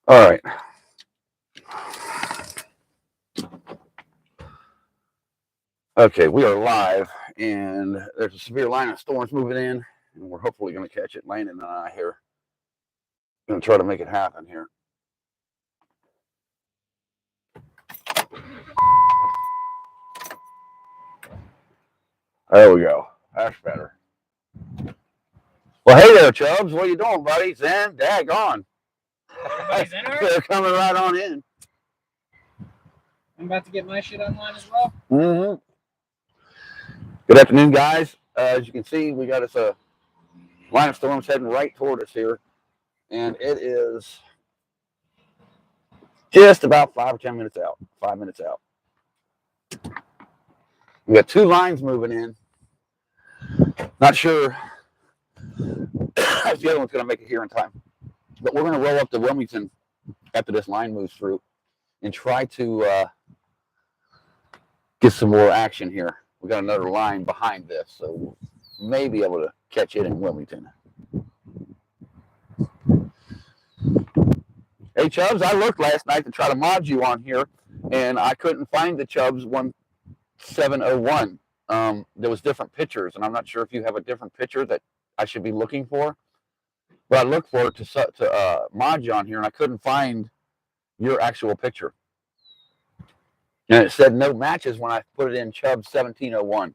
All right. Okay, we are live, and there's a severe line of storms moving in, and we're hopefully going to catch it. Landon and I here going to try to make it happen here. There we go. That's better. Well, hey there, Chubbs. What are you doing, buddy? Zen, daggone. Everybody's in there? They're coming right on in. I'm about to get my shit online as well. Mm-hmm. Good afternoon, guys. As you can see, we got us a line of storms heading right toward us here, and it is just about 5 or 10 minutes out. 5 minutes out. We got two lines moving in. Not sure if the other one's going to make it here in time, but we're going to roll up to Wilmington after this line moves through and try to get some more action here. We got another line behind this, so we may be able to catch it in Wilmington. Hey, Chubbs, I looked last night to try to mod you on here, and I couldn't find the Chubbs 1701. There was different pictures, and I'm not sure if you have a different picture that I should be looking for. But I looked for it to mod you on here, and I couldn't find your actual picture. And it said no matches when I put it in Chubbs 1701.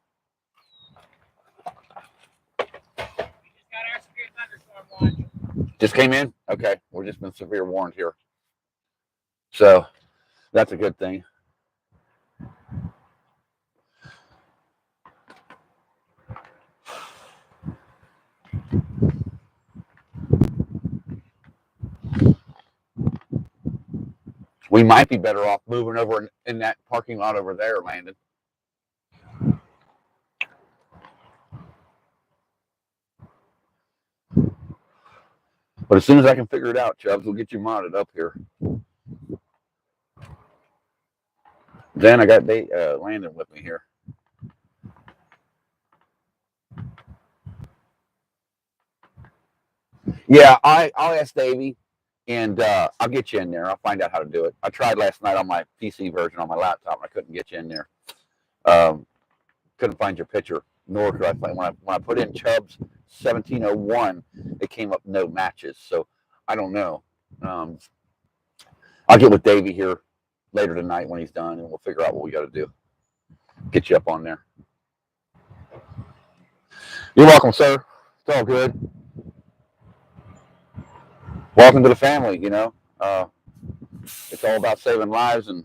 Just came in? Okay. We've just been severe warned here. So that's a good thing. We might be better off moving over in that parking lot over there, Landon. But as soon as I can figure it out, Chubbs, we'll get you modded up here. Then I got Landon with me here. Yeah, I'll ask Davey, and I'll get you in there. I'll find out how to do it. I tried last night on my PC version on my laptop, and I couldn't get you in there. Couldn't find your picture, nor could I find when I put in Chubbs 1701, it came up no matches. So I don't know. I'll get with Davey here later tonight when he's done, and we'll figure out what we got to do. Get you up on there. You're welcome, sir. It's all good. Welcome to the family, you know. It's all about saving lives and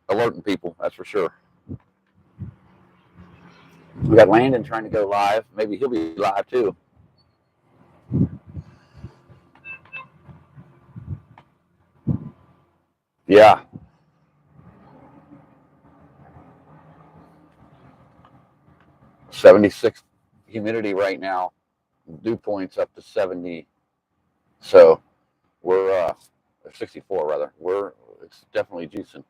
alerting people, that's for sure. We got Landon trying to go live. Maybe he'll be live too. Yeah. .76 humidity right now. Dew points up to 70. So we're 64 rather. It's definitely juicing.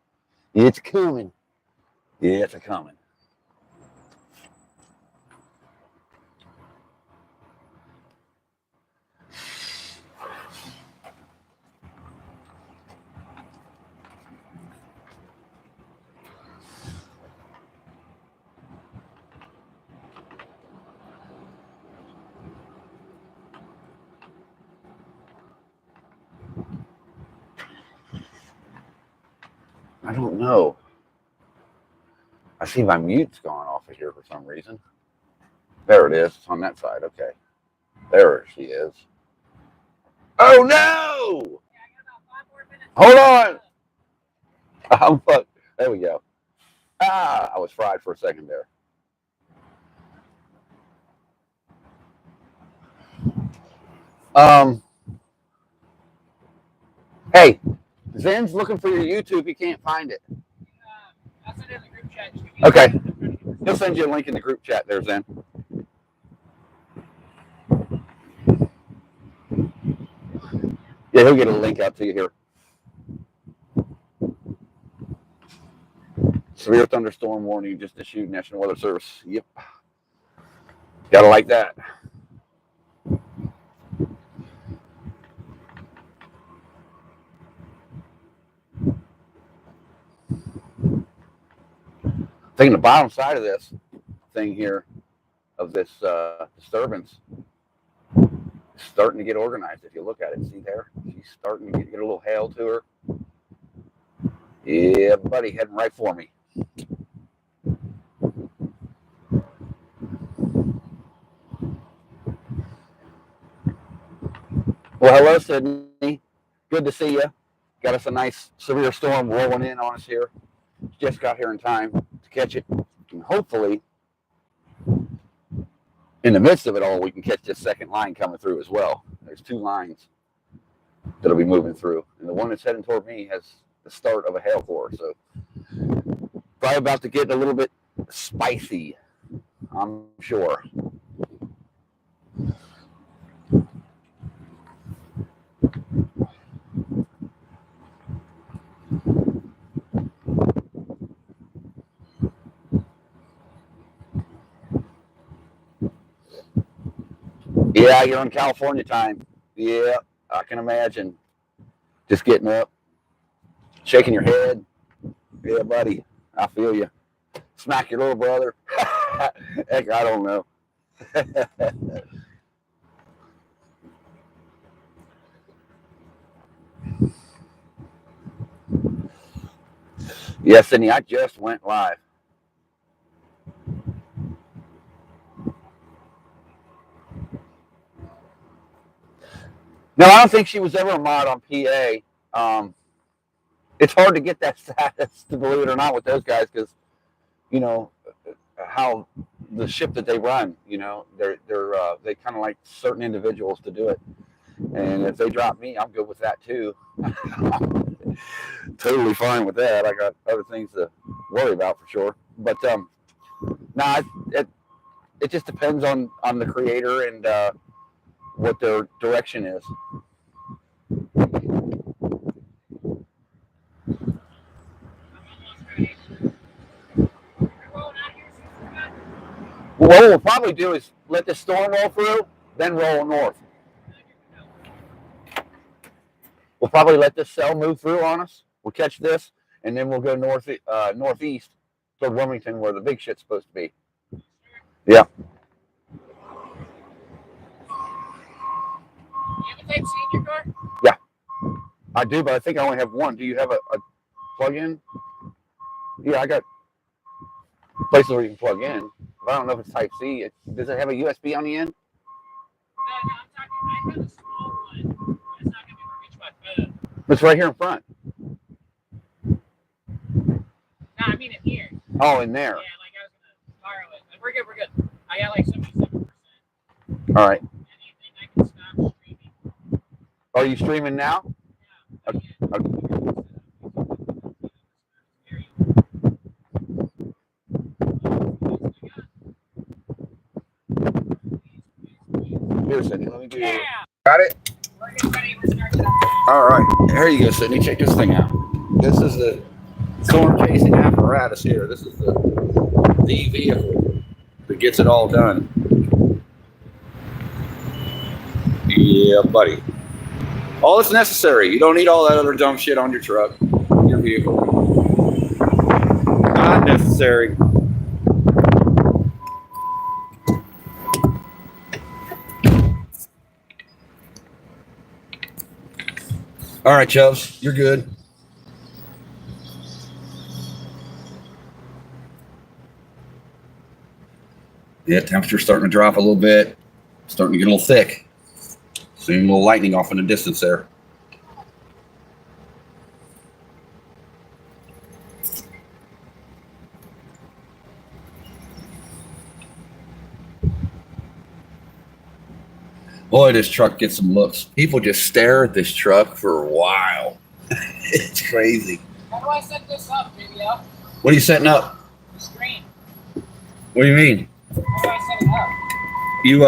It's coming. Yeah, it's coming. I don't know. I see my mute's gone off of here for some reason. There it is. It's on that side. Okay. There she is. Oh no! Hold on. I'm fucked. There we go. I was fried for a second there. Hey, Zen's looking for your YouTube. He can't find it. I'll send it in the group chat. Okay. He'll send you a link in the group chat there, Zen. Yeah, he'll get a link out to you here. Severe thunderstorm warning just issued, National Weather Service. Yep. Gotta like that. Taking the bottom side of this thing here, of this disturbance, is starting to get organized. If you look at it, see there? She's starting to get a little hail to her. Yeah, buddy, heading right for me. Well, hello, Sydney. Good to see you. Got us a nice severe storm rolling in on us here. Just got here in time to catch it. And hopefully, in the midst of it all, we can catch this second line coming through as well. There's 2 lines that'll be moving through. And the one that's heading toward me has the start of a hail core. So probably about to get a little bit spicy, I'm sure. Yeah, you're on California time. Yeah, I can imagine. Just getting up, shaking your head. Yeah, buddy, I feel you. Smack your little brother. Heck, I don't know. Yes, Sydney, I just went live. No, I don't think she was ever a mod on PA. It's hard to get that status, to believe it or not, with those guys because, you know, how the ship that they run, you know, they kind of like certain individuals to do it. And if they drop me, I'm good with that too. Totally fine with that. I got other things to worry about for sure. But nah, it just depends on the creator and what their direction is. What we'll probably do is let the storm roll through, then roll north. We'll probably let this cell move through on us. We'll catch this, and then we'll go northeast toward Wilmington, where the big shit's supposed to be. Yeah. You have a Type-C in your car? Yeah, I do, but I think I only have one. Do you have a plug-in? Yeah, I got places where you can plug in. But I don't know if it's Type-C. Does it have a USB on the end? No, I'm talking. I have a small one, but it's not gonna be able to reach my phone. It's right here in front. No, I mean in here. Oh, in there. Yeah, like I was gonna borrow it. We're good. We're good. I got like 77%. All right. Anything I can stop streaming. Are you streaming now? Yeah. Here, Sydney. Let me do Yeah. Got it? We're getting ready. We're starting. All right. Here you go, Sydney. Check this thing out. This is the storm chasing apparatus here. This is the vehicle that gets it all done. Yeah, buddy. All that's necessary. You don't need all that other dumb shit on your truck, your vehicle. Not necessary. All right, Chubbs, you're good. Yeah, temperature's starting to drop a little bit. Starting to get a little thick. Seeing a little lightning off in the distance there. Boy, this truck gets some looks. People just stare at this truck for a while. It's crazy. How do I set this up, JBL? What are you setting up? The screen. What do you mean? How do I set it up? You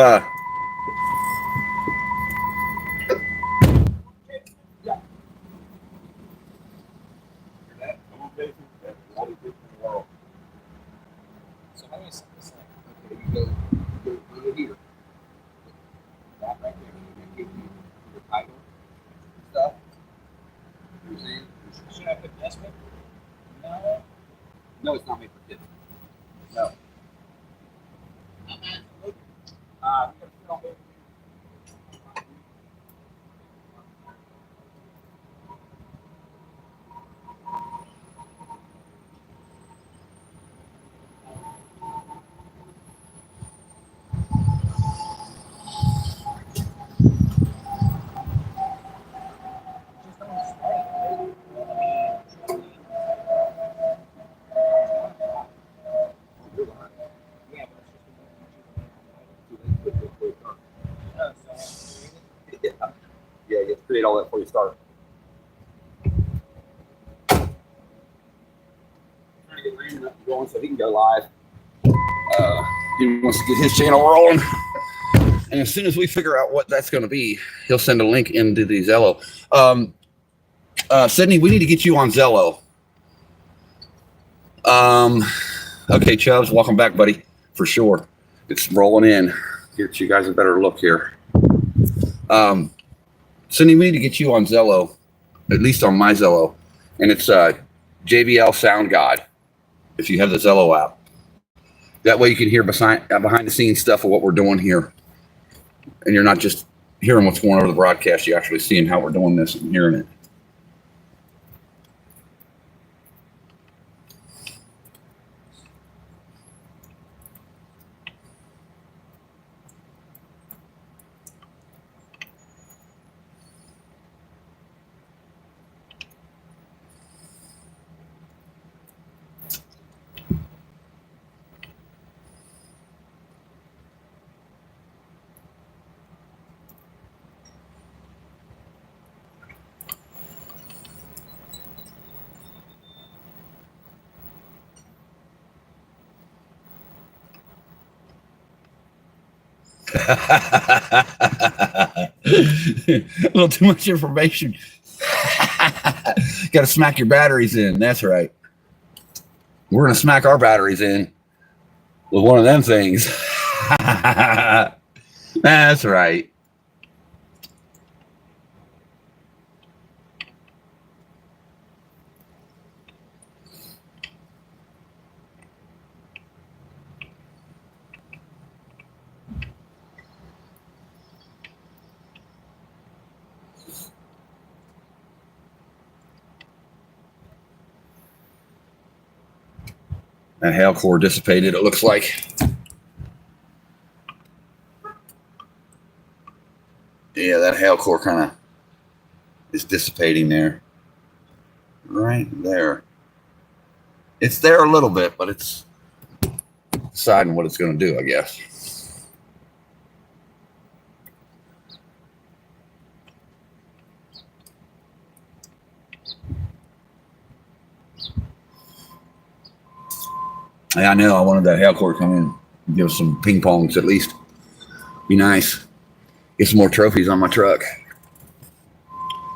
So how do I set this up? Okay, you go here. That right there. And give you your title stuff. Should I put this one? No. No, it's not made for kids. create all that before you start. Trying to get Landon up and going so he can go live. He wants to get his channel rolling. And as soon as we figure out what that's going to be, he'll send a link into the Zello. Sydney, we need to get you on Zello. Okay, Chubbs, welcome back, buddy, for sure. It's rolling in. Get you guys a better look here. Sydney, we need to get you on Zello, at least on my Zello. And it's JBL Sound God, if you have the Zello app. That way you can hear behind the scenes stuff of what we're doing here. And you're not just hearing what's going on over the broadcast. You're actually seeing how we're doing this and hearing it. A little too much information. Got to smack your batteries in. That's right. We're going to smack our batteries in with one of them things. That's right. That hail core dissipated, it looks like. Yeah, that hail core kind of is dissipating there. Right there. It's there a little bit, but it's deciding what it's going to do, I guess. Yeah, I know. I wanted that hail core to come in and give us some ping pongs at least. Be nice. Get some more trophies on my truck.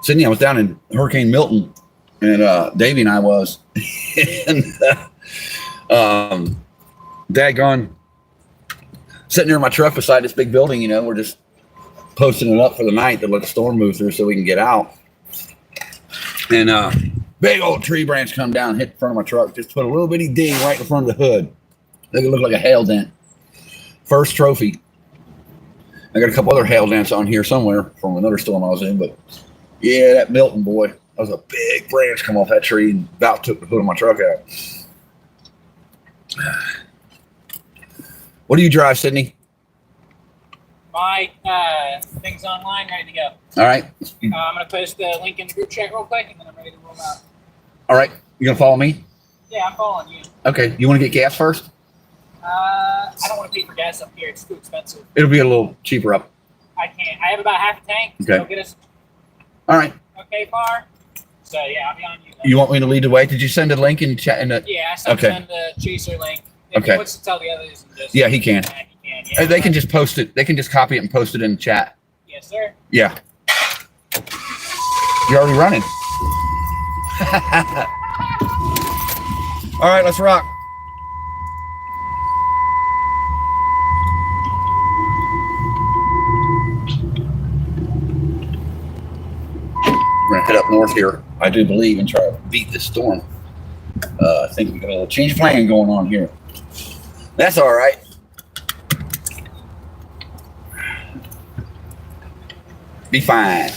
Sydney, I was down in Hurricane Milton, and Davey and I was. And daggone, sitting there in my truck beside this big building, you know, we're just posting it up for the night to let the storm move through so we can get out. And big old tree branch come down and hit the front of my truck. Just put a little bitty ding right in front of the hood. Make it look like a hail dent. First trophy. I got a couple other hail dents on here somewhere from another storm I was in, but yeah, that Milton boy, that was a big branch come off that tree and about took the hood of my truck out. What do you drive, Sydney? My thing's online, ready to go. All right. I'm going to post the link in the group chat real quick, and then I'm ready to roll out. All right. You going to follow me? Yeah, I'm following you. Okay. You want to get gas first? I don't want to pay for gas up here. It's too expensive. It'll be a little cheaper up. I can't. I have about half a tank. Okay. So get us All right. okay far. So, yeah, I'll be on you. You want me to lead the way? Did you send a link in chat? Yeah, I sent the chaser link. If Okay. he wants to tell the others, and just Yeah, he can. he can. Yeah, They can just post it. They can just copy it and post it in the chat. Yes, sir. Yeah. You're already running. All right, let's rock. We're gonna head up north here, I do believe, and try to beat this storm. I think we got a little change of plan going on here. That's all right. Be fine.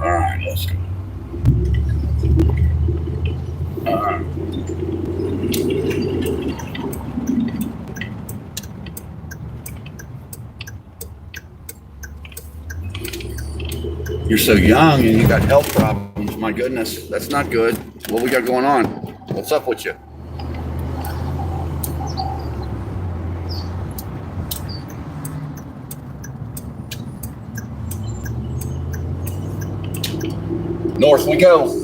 All right, let's go. All right. You're so young and you got health problems. My goodness, that's not good. What we got going on? What's up with you? North we go.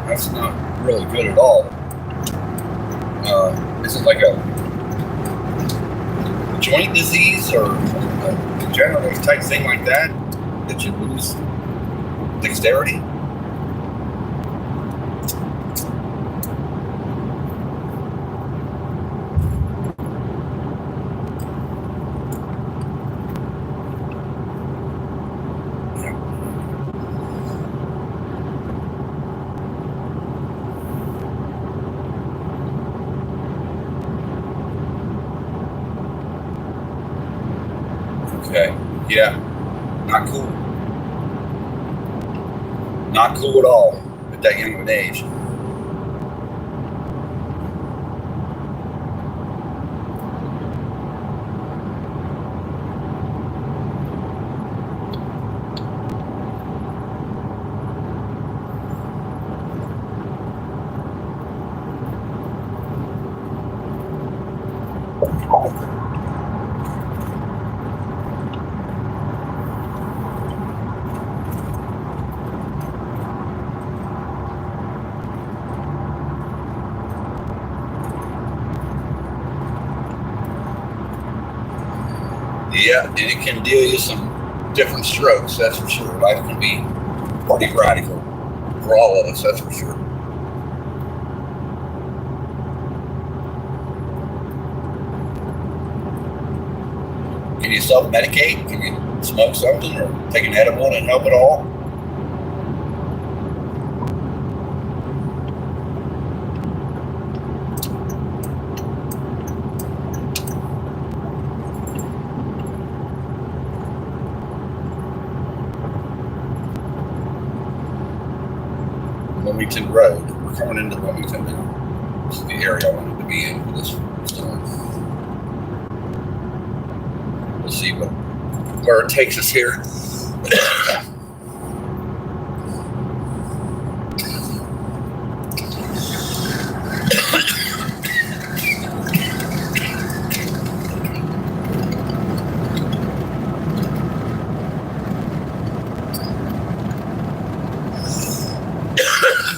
That's not really good at all. Is it like a joint disease or a degenerative type thing like that you lose dexterity? Okay, yeah, not cool. Not cool at all at that young of an age. Yeah, and it can deal you some different strokes, that's for sure. Life can be pretty radical for all of us, that's for sure. Can you self-medicate? Can you smoke something or take an edible and help at all? Wilmington Road. We're coming into Wilmington now. This is the area I wanted to be in for this storm. We'll see where it takes us here.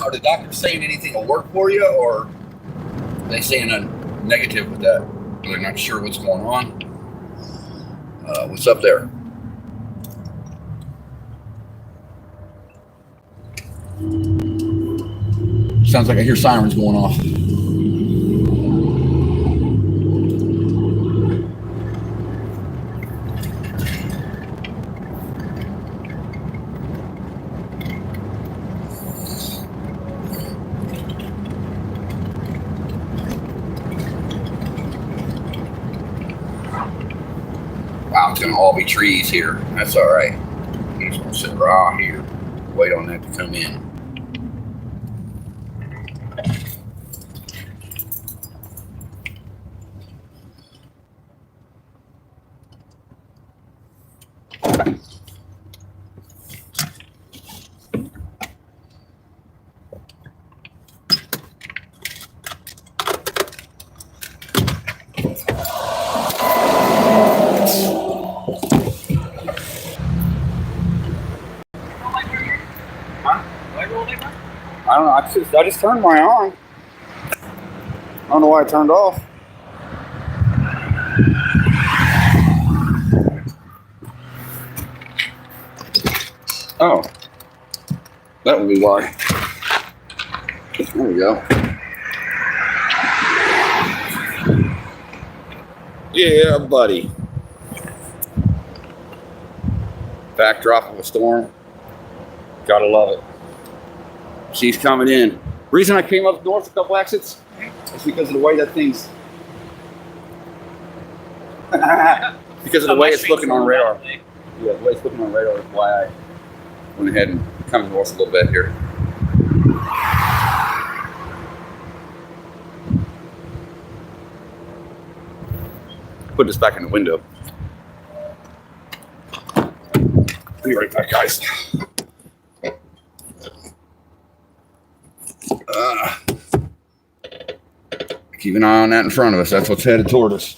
Are the doctors saying anything will work for you, or are they saying a negative with that? They're not sure what's going on. What's up there? Sounds like I hear sirens going off. Wow, it's gonna all be trees here. That's all right. I'm just gonna sit right here, wait on that to come in. I don't know. I just turned mine on. I don't know why it turned off. Oh. That would be why. There we go. Yeah, buddy. Backdrop of a storm. Gotta love it. She's coming in. Reason I came up north a couple exits is because of the way that thing's. Because of the way it's looking on radar. Yeah, the way it's looking on radar is why I went ahead and come north a little bit here. Put this back in the window. Be right back, guys. Keep an eye on that in front of us. That's what's headed toward us.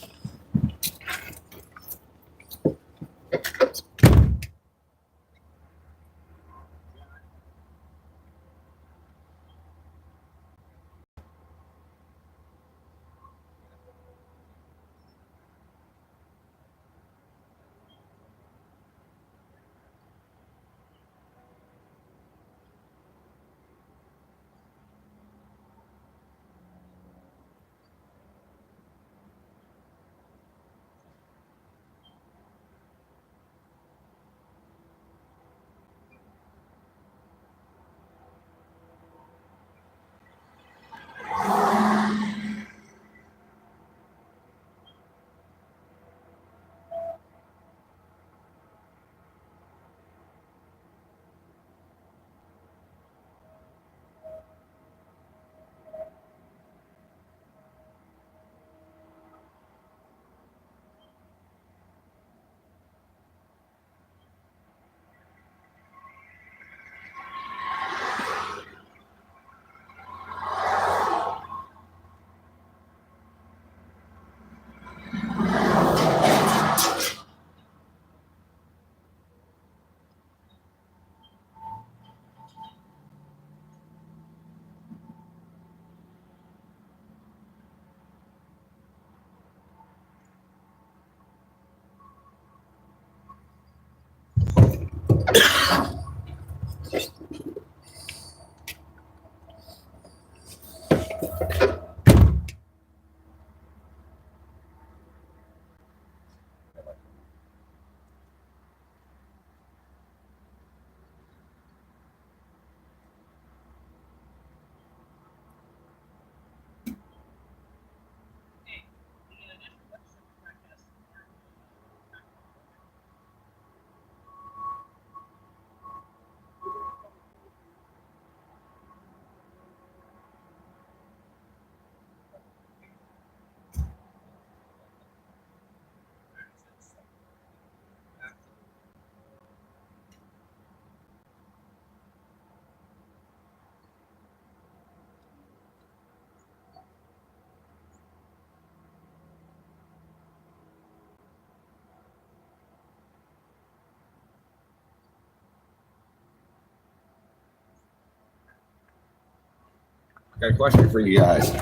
Got a question for you guys.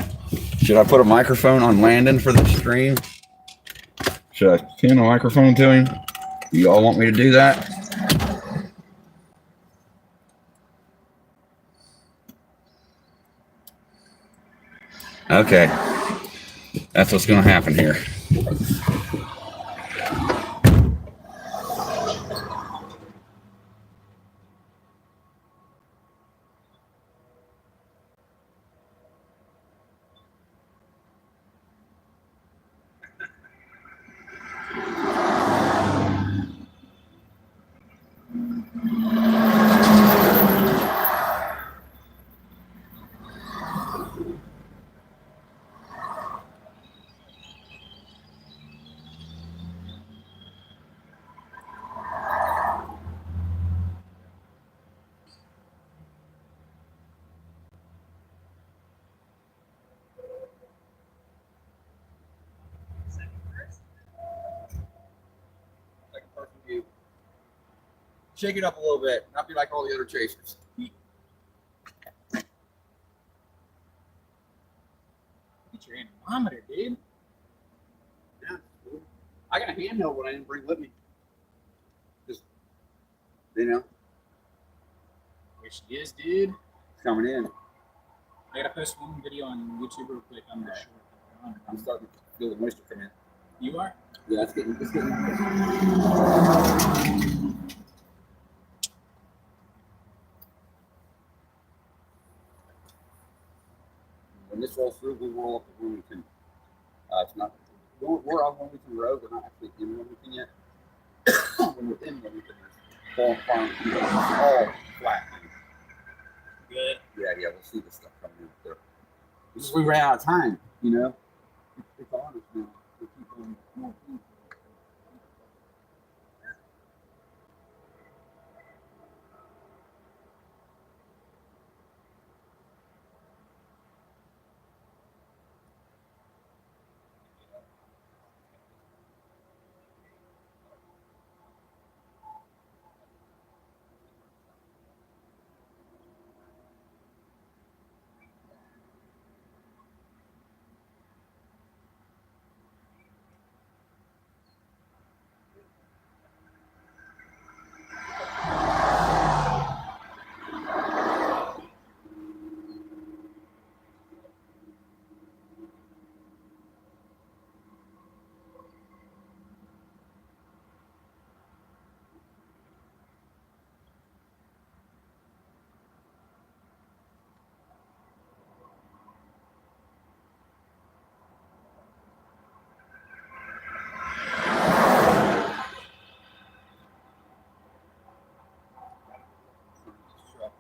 Should I put a microphone on Landon for the stream? Should I pin a microphone to him? You all want me to do that? Okay. That's what's going to happen here. Shake it up a little bit, not be like all the other chasers. Get your anemometer, dude. Yeah, I got a handheld one I didn't bring with me. Just, you know. There she is, dude. It's coming in. I gotta post one video on YouTube real quick. I'm not sure. I'm starting to feel the moisture come in. You are? Yeah, it's getting. When this rolls through, we'll roll up to Wilmington. It's not. We're on Wilmington Road. We're not actually in Wilmington yet. When we're in Wilmington, it's all farm, all flat. Good. Yeah, we'll see this stuff coming in there. This is we ran out of time, you know. It's on us now. We keep on more people.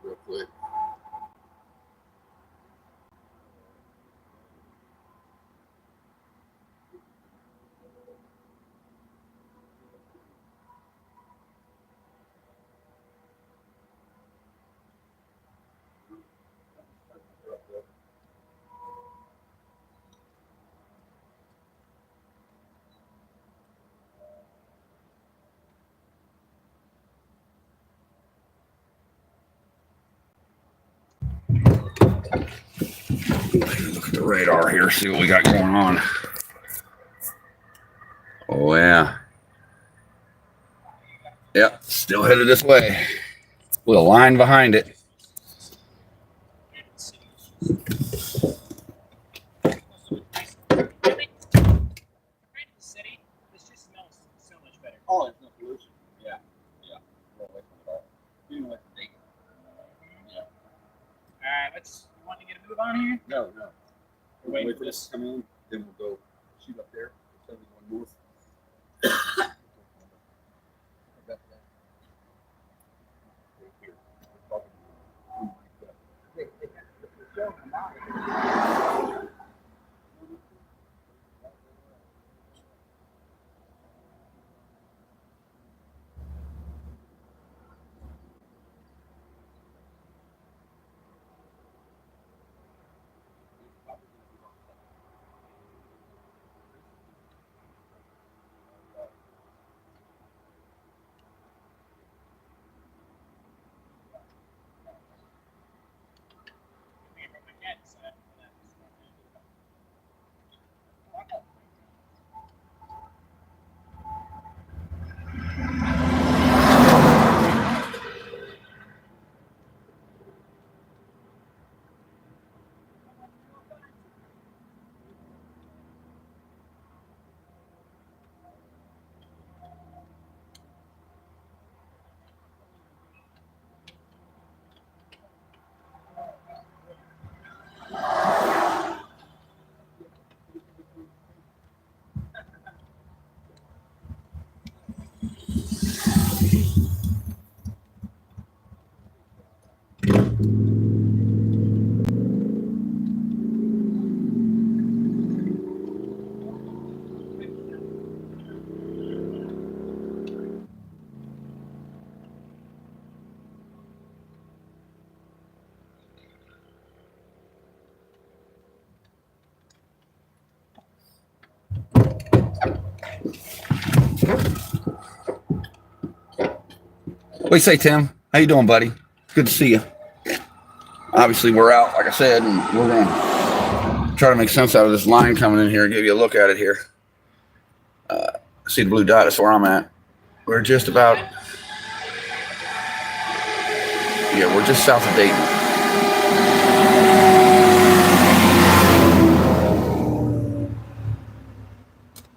Real quick. Look at the radar here, see what we got going on. Oh, yeah. Yep, still headed this way. With a line behind it. This just smells so much better. Oh, there's no pollution. Yeah. Well, away from it all. You know what the date. Yeah. Alright, let's want to get a move on here. No. We're waiting Wait for this this. to come in, then we'll go shoot up there. 71 north. What do you say, Tim? How you doing, buddy? Good to see you. Obviously, we're out, like I said, and we're going to try to make sense out of this line coming in here and give you a look at it here. See the blue dot? That's where I'm at. We're just about Yeah, we're just south of Dayton.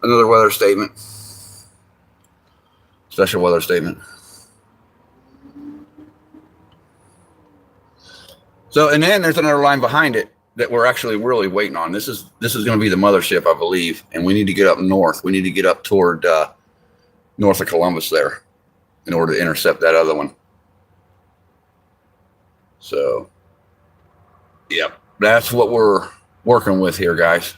Another weather statement. Special weather statement. So, and then there's another line behind it that we're actually really waiting on. This is going to be the mothership, I believe, and we need to get up north. We need to get up toward north of Columbus there in order to intercept that other one. So, yep, that's what we're working with here, guys.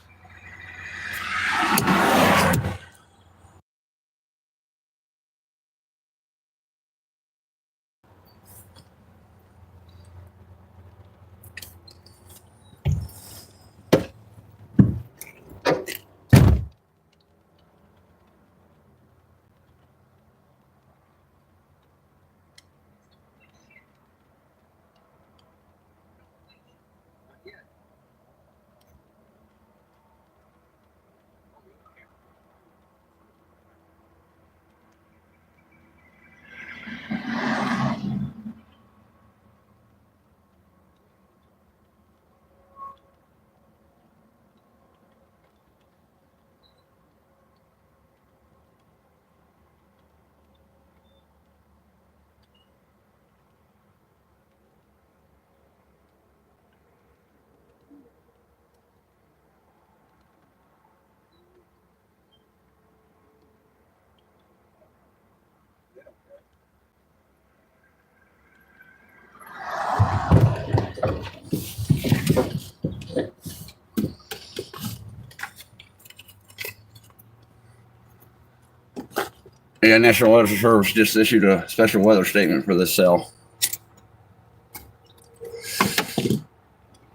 Yeah, National Weather Service just issued a special weather statement for this cell.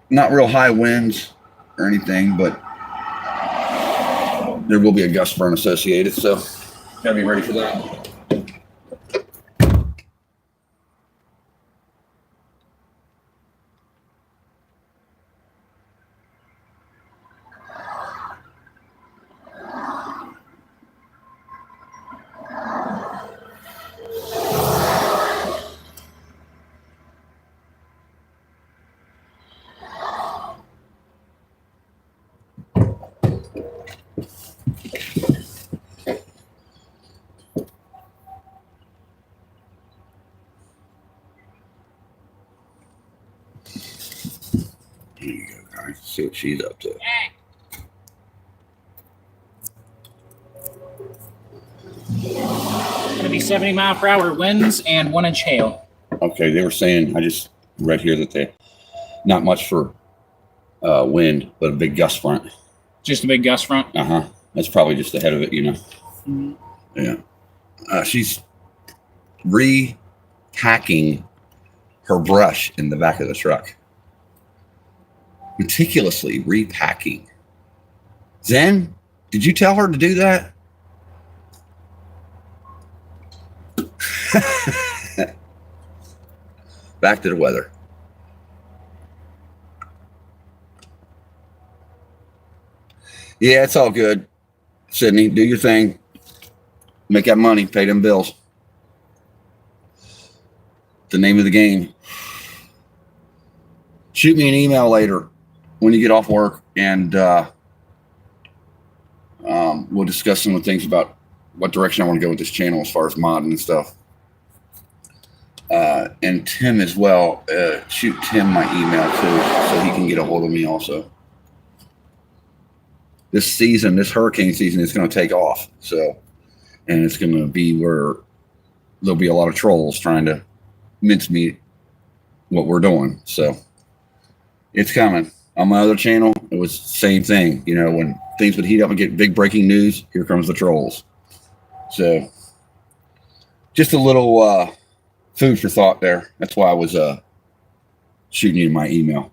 Not real high winds or anything, but there will be a gust front associated, so gotta be ready for that. Here you go, guys. See what she's up to. Hey. Going to be 70-mile-per-hour winds and 1-inch hail. Okay, they were saying, I just read here that they not much for wind, but a big gust front. Just a big gust front. That's probably just ahead of it, you know. Mm-hmm. Yeah. She's repacking her brush in the back of the truck. Meticulously repacking. Zen, did you tell her to do that? Back to the weather. Yeah, it's all good. Sydney, do your thing. Make that money, pay them bills. The name of the game. Shoot me an email later when you get off work, and we'll discuss some of the things about what direction I want to go with this channel as far as modding and stuff. And Tim as well. Shoot Tim my email too, so he can get a hold of me also. This season, this hurricane season, is going to take off. So, and it's going to be where there'll be a lot of trolls trying to mincemeat what we're doing. So it's coming. On my other channel, it was the same thing. You know, when things would heat up and get big breaking news, here comes the trolls. So just a little food for thought there. That's why I was shooting you my email.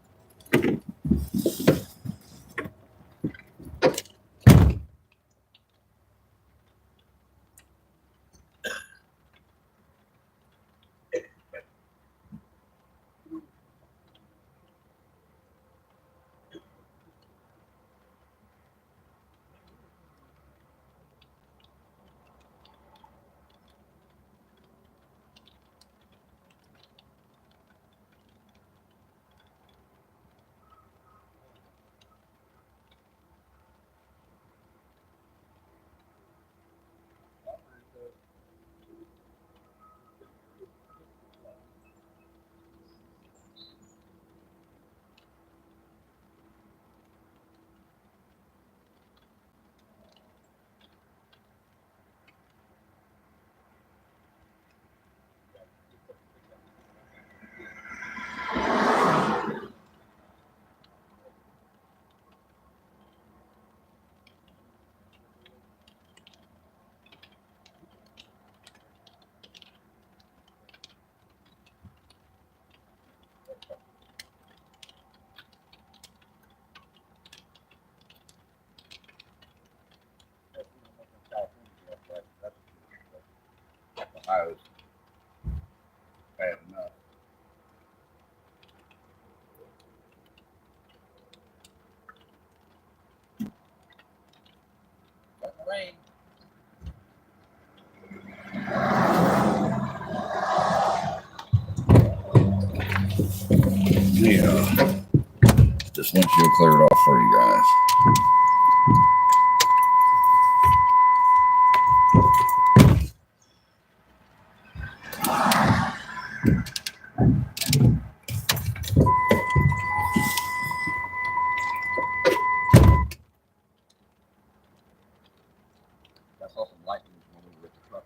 I was bad enough. Got the rain. Yeah. This windshield cleared off for you guys. I saw some lightning when we were with the truck.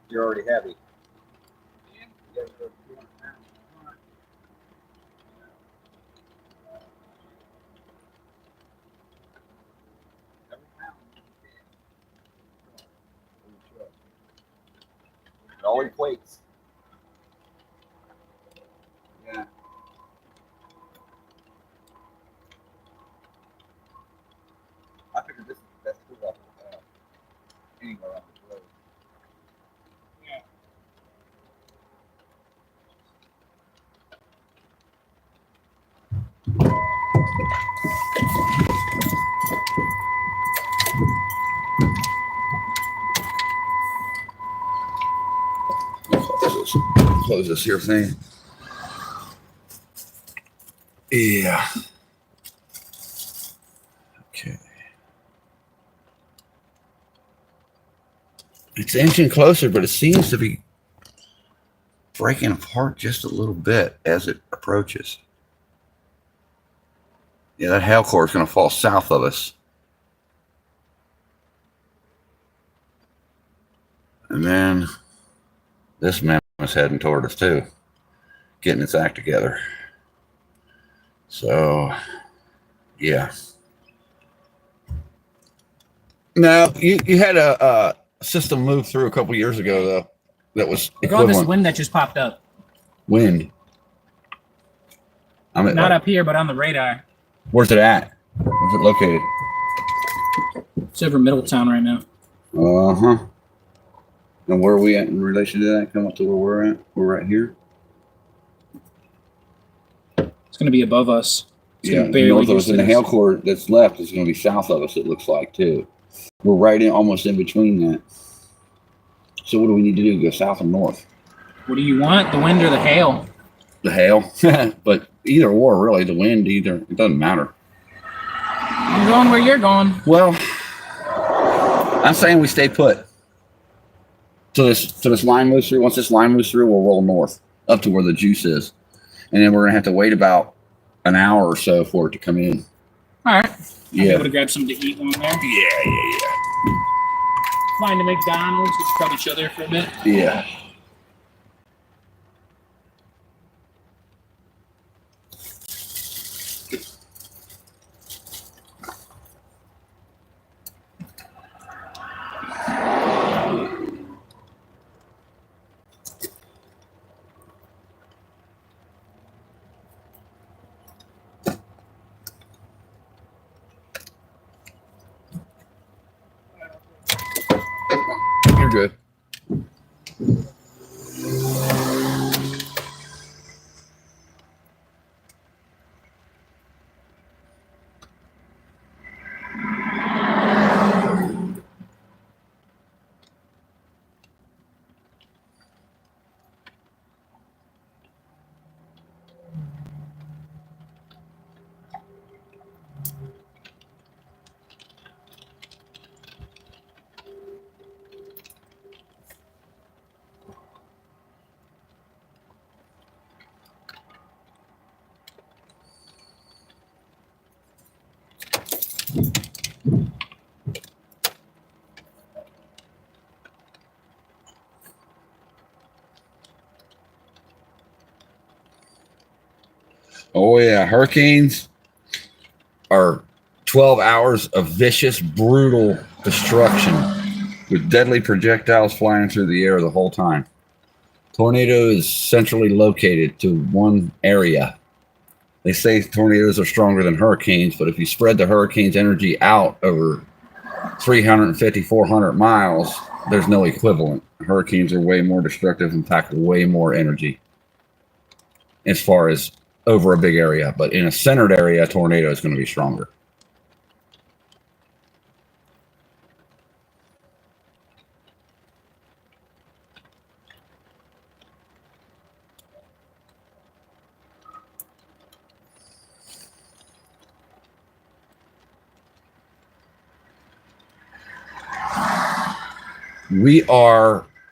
You're already heavy. It all equates. Yeah. I figured this is the best tool I could have anywhere on the road. Yeah. Close this here thing. Yeah. Okay. It's inching closer, but it seems to be breaking apart just a little bit as it approaches. Yeah, that hail core is going to fall south of us. And then this man is heading toward us too, getting its act together. So, yeah. Now, you had a system move through a couple years ago, though, that was Look at all this equivalent. wind that just popped up. Wind. I mean, Not up here, but on the radar. where's it at? Where's it located? It's over Middletown right now. Uh-huh. And where are we at in relation to that? Come up to where we're at? We're right here. It's going to be above us. It's Yeah, gonna barely north of us, get and the to hail us. core that's left is going to be south of us. It looks like too. We're right in, almost in between that. So what do we need to do? Go south or north? What do you want? The wind or the hail? The hail, but either or, really, the wind, either, it doesn't matter. I'm going where you're going. Well, I'm saying we stay put. So this line moves through. Once this line moves through, we'll roll north up to where the juice is, and then we're gonna have to wait about an hour or so for it to come in. All right. I'll be Yeah. able to grab something to eat while I'm there. Yeah. Find a McDonald's. We should probably chill there for a bit. Yeah. You're good. Oh yeah, hurricanes are 12 hours of vicious, brutal destruction with deadly projectiles flying through the air the whole time. Tornado is centrally located to one area. They say tornadoes are stronger than hurricanes, but if you spread the hurricane's energy out over 350, 400 miles, there's no equivalent. Hurricanes are way more destructive and pack way more energy as far as over a big area. But in a centered area, a tornado is going to be stronger.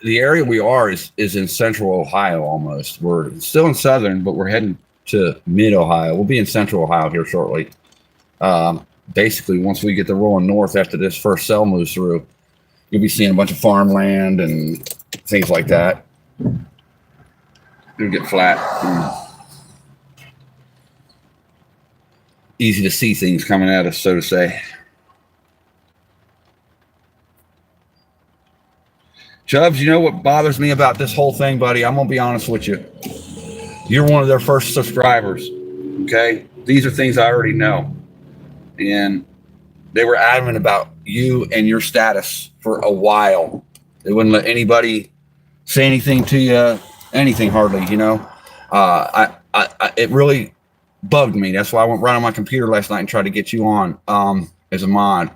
The area we are is in central Ohio almost. We're still in southern, but we're heading to mid Ohio. We'll be in central Ohio here shortly. Basically, once we get the rolling north after this first cell moves through, you'll be seeing a bunch of farmland and things like that. It'll get flat. And easy to see things coming at us, so to say. Chubbs, you know what bothers me about this whole thing, buddy? I'm going to be honest with you. You're one of their first subscribers, okay? These are things I already know. And they were adamant about you and your status for a while. They wouldn't let anybody say anything to you, anything hardly, you know? It really bugged me. That's why I went right on my computer last night and tried to get you on as a mod.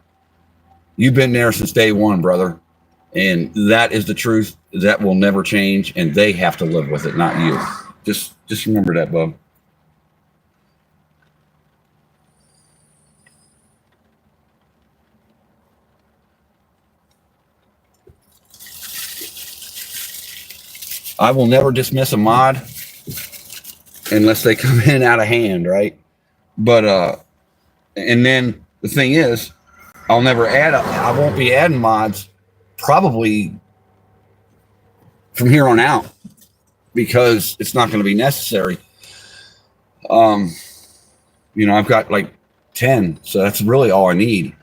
You've been there since day one, brother. And that is the truth. That will never change, and they have to live with it, not you. Just remember that, bub. I will never dismiss a mod unless they come in out of hand, right? But and then the thing is, I won't be adding mods probably from here on out because it's not going to be necessary. You know, I've got like 10, so that's really all I need.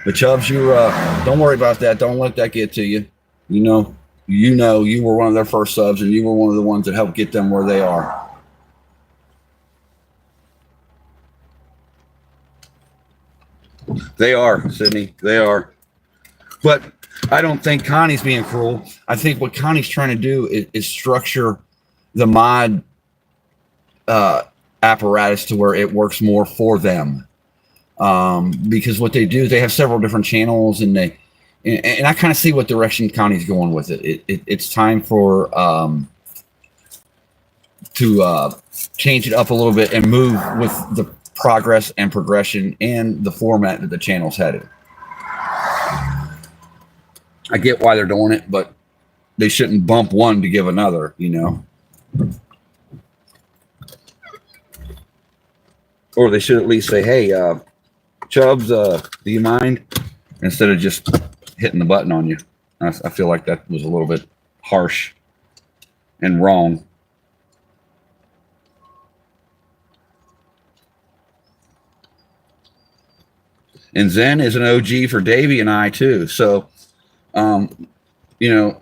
But Chubbs, don't worry about that. Don't let that get to you. You know, you were one of their first subs, and you were one of the ones that helped get them where they are. They are, Sydney. They are. But I don't think Connie's being cruel. I think what Connie's trying to do is structure the mod apparatus to where it works more for them. Because what they do is they have several different channels, and I kind of see what direction Connie's going with it. It's time for to change it up a little bit and move with the progress and progression and the format that the channel's headed. I get why they're doing it, but they shouldn't bump one to give another, you know. Or they should at least say, hey, Chubbs, do you mind? Instead of just hitting the button on you. I feel like that was a little bit harsh and wrong. And Zen is an OG for Davey and I too. So, you know,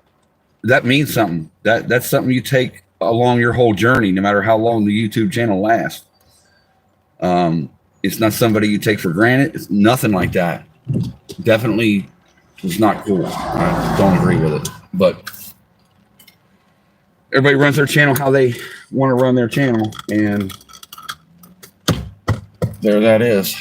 that means something. That's something you take along your whole journey, no matter how long the YouTube channel lasts. It's not somebody you take for granted. It's nothing like that. Definitely was not cool. I don't agree with it. But everybody runs their channel how they want to run their channel. And there that is.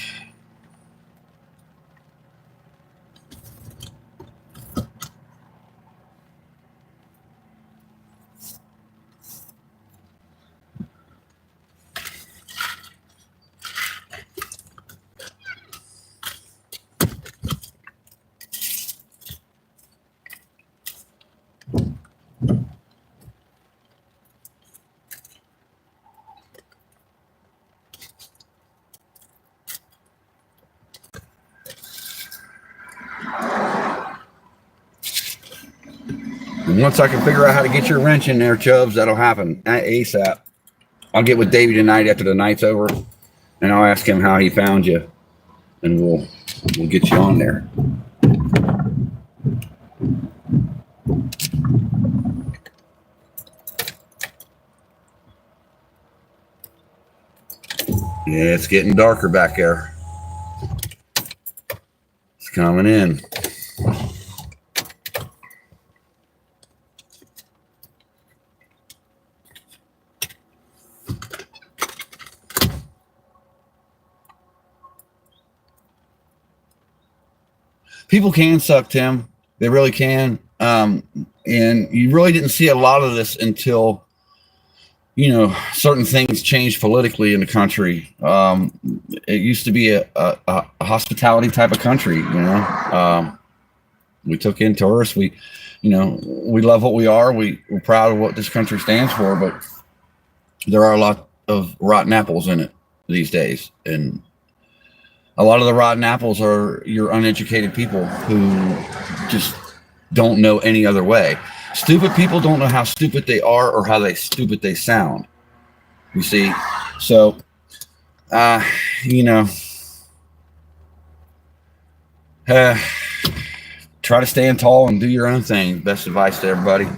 And once I can figure out how to get your wrench in there, Chubbs, that'll happen ASAP. I'll get with Davey tonight after the night's over, and I'll ask him how he found you, and we'll get you on there. Yeah, it's getting darker back there. It's coming in. People can suck, Tim. They really can. And you really didn't see a lot of this until, you know, certain things changed politically in the country. It used to be a hospitality type of country, you know. We took in tourists. We love what we are. We're proud of what this country stands for, but there are a lot of rotten apples in it these days. And a lot of the rotten apples are your uneducated people who just don't know any other way. Stupid people don't know how stupid they are or how stupid they sound. You see? So, you know, try to stand tall and do your own thing. Best advice to everybody.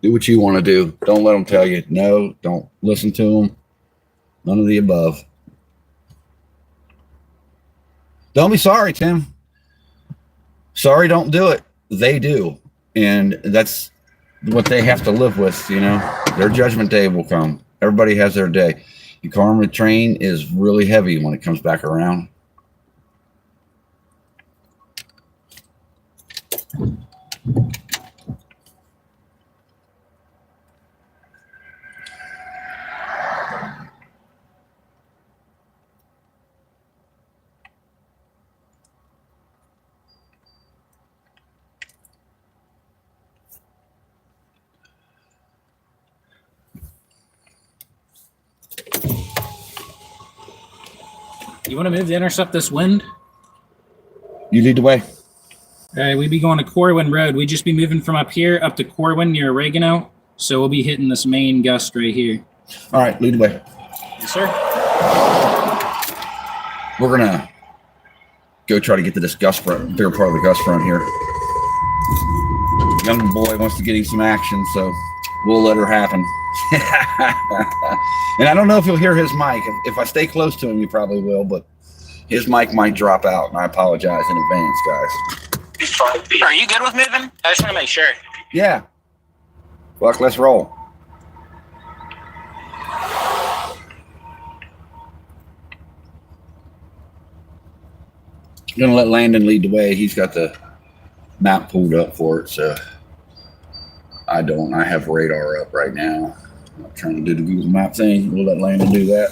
Do what you want to do. Don't let them tell you no. Don't listen to them. None of the above. Don't be sorry, Tim. Sorry, don't do it. They do. And that's what they have to live with, you know. Their judgment day will come. Everybody has their day. The karma train is really heavy when it comes back around. You want to move to intercept this wind? You lead the way. All right, we'd be going to Corwin Road. We'd just be moving from up here up to Corwin near Oregano. So we'll be hitting this main gust right here. All right, lead the way. Yes, sir. We're going to go try to get to this gust front, bigger part of the gust front here. Young boy wants to get him some action, so we'll let her happen. And I don't know if you'll hear his mic. If I stay close to him, you probably will, but his mic might drop out, and I apologize in advance, guys. Are you good with moving? I just want to make sure. Yeah. Fuck, let's roll. Gonna let Landon lead the way. He's got the map pulled up for it, so I don't. I have radar up right now. I'm not trying to do the Google Map thing. We'll let Landon do that.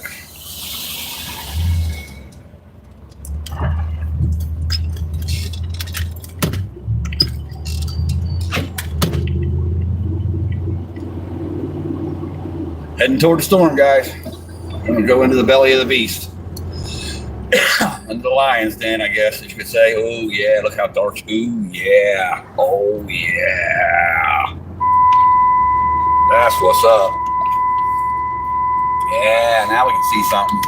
Heading toward the storm, guys. I'm gonna go into the belly of the beast. Into the lion's den, I guess you could say. Oh yeah, look how dark. Ooh yeah. Oh yeah. That's what's up. Yeah, now we can see something.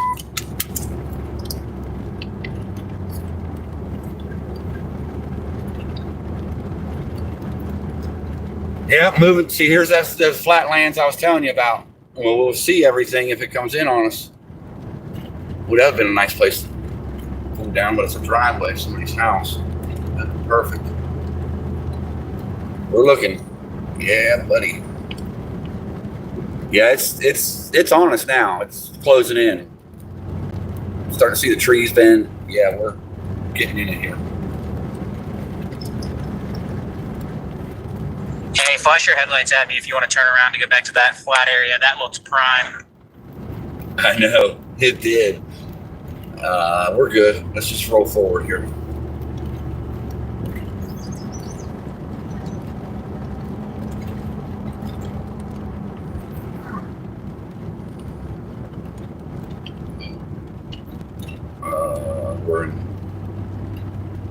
Yeah, moving. See, here's those flatlands I was telling you about. Well, we'll see everything if it comes in on us. Would have been a nice place to pull down, but it's a driveway of somebody's house. That'd be perfect. We're looking. Yeah, buddy. Yeah, it's on us now. It's closing in. Starting to see the trees bend. Yeah, we're getting in here. Hey, flash your headlights at me if you want to turn around to go back to that flat area. That looks prime. I know it did. We're good. Let's just roll forward here.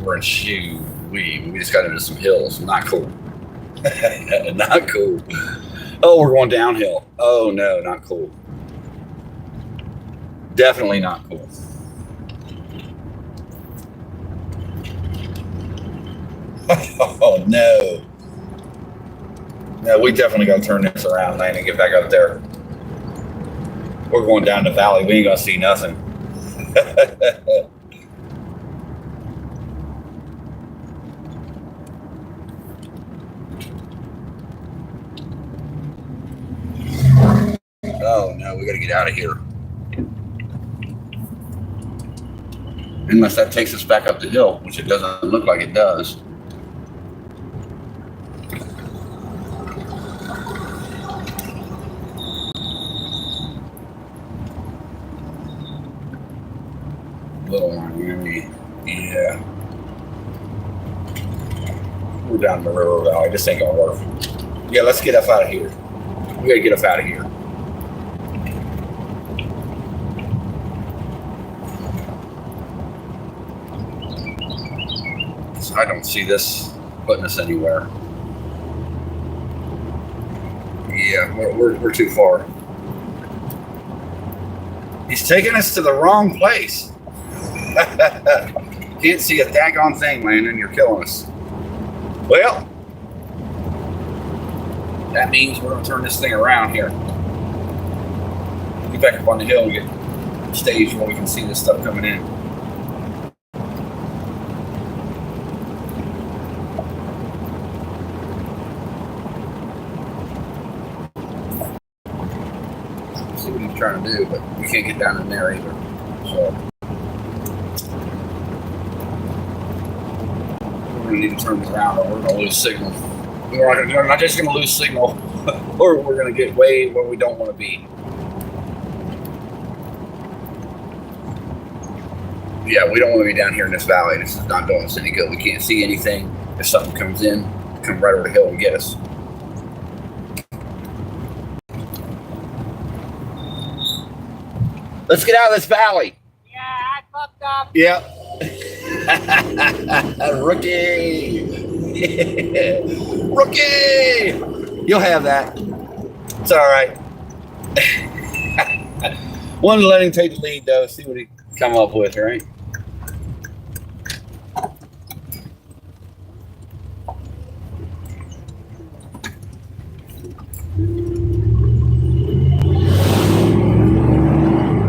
We're in shoe. We just got into some hills. Not cool. Not cool. Oh, we're going downhill. Oh no, not cool. Definitely not cool. Oh no. No, we definitely gotta turn this around, man, and get back up there. We're going down the valley. We ain't gonna see nothing. Oh no, we gotta get out of here. Unless that takes us back up the hill, which it doesn't look like it does. Little Miami, yeah. We're down the river valley. This ain't gonna work. Yeah, let's get us out of here. We gotta get us out of here. I don't see this putting us anywhere. Yeah, we're too far. He's taking us to the wrong place. Can't see a daggone thing, Landon. You're killing us. Well, that means we're going to turn this thing around here. Get back up on the hill and get a stage where we can see this stuff coming in. See what he's trying to do, but we can't get down in there either. So we're going to need to turn this around, or we're going to lose signal. We're not just going to lose signal, or we're going to get way where we don't want to be. Yeah, we don't want to be down here in this valley. This is not doing us any good. We can't see anything. If something comes in, come right over the hill and get us. Let's get out of this valley. Yeah, I fucked up. Yep. Rookie. Rookie. You'll have that. It's all right. Wanted to let him take the lead, though. See what he come up with, right?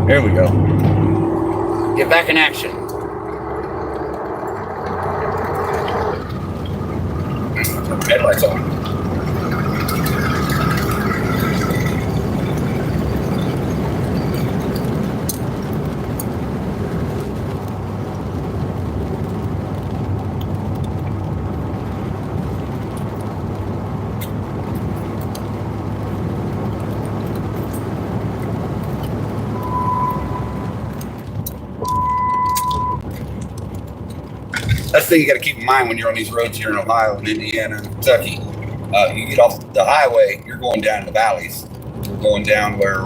There we go. Get back in action. Headlights on. That's the thing you got to keep in mind when you're on these roads here in Ohio and Indiana and Kentucky. You get off the highway, you're going down the valleys. You're going down where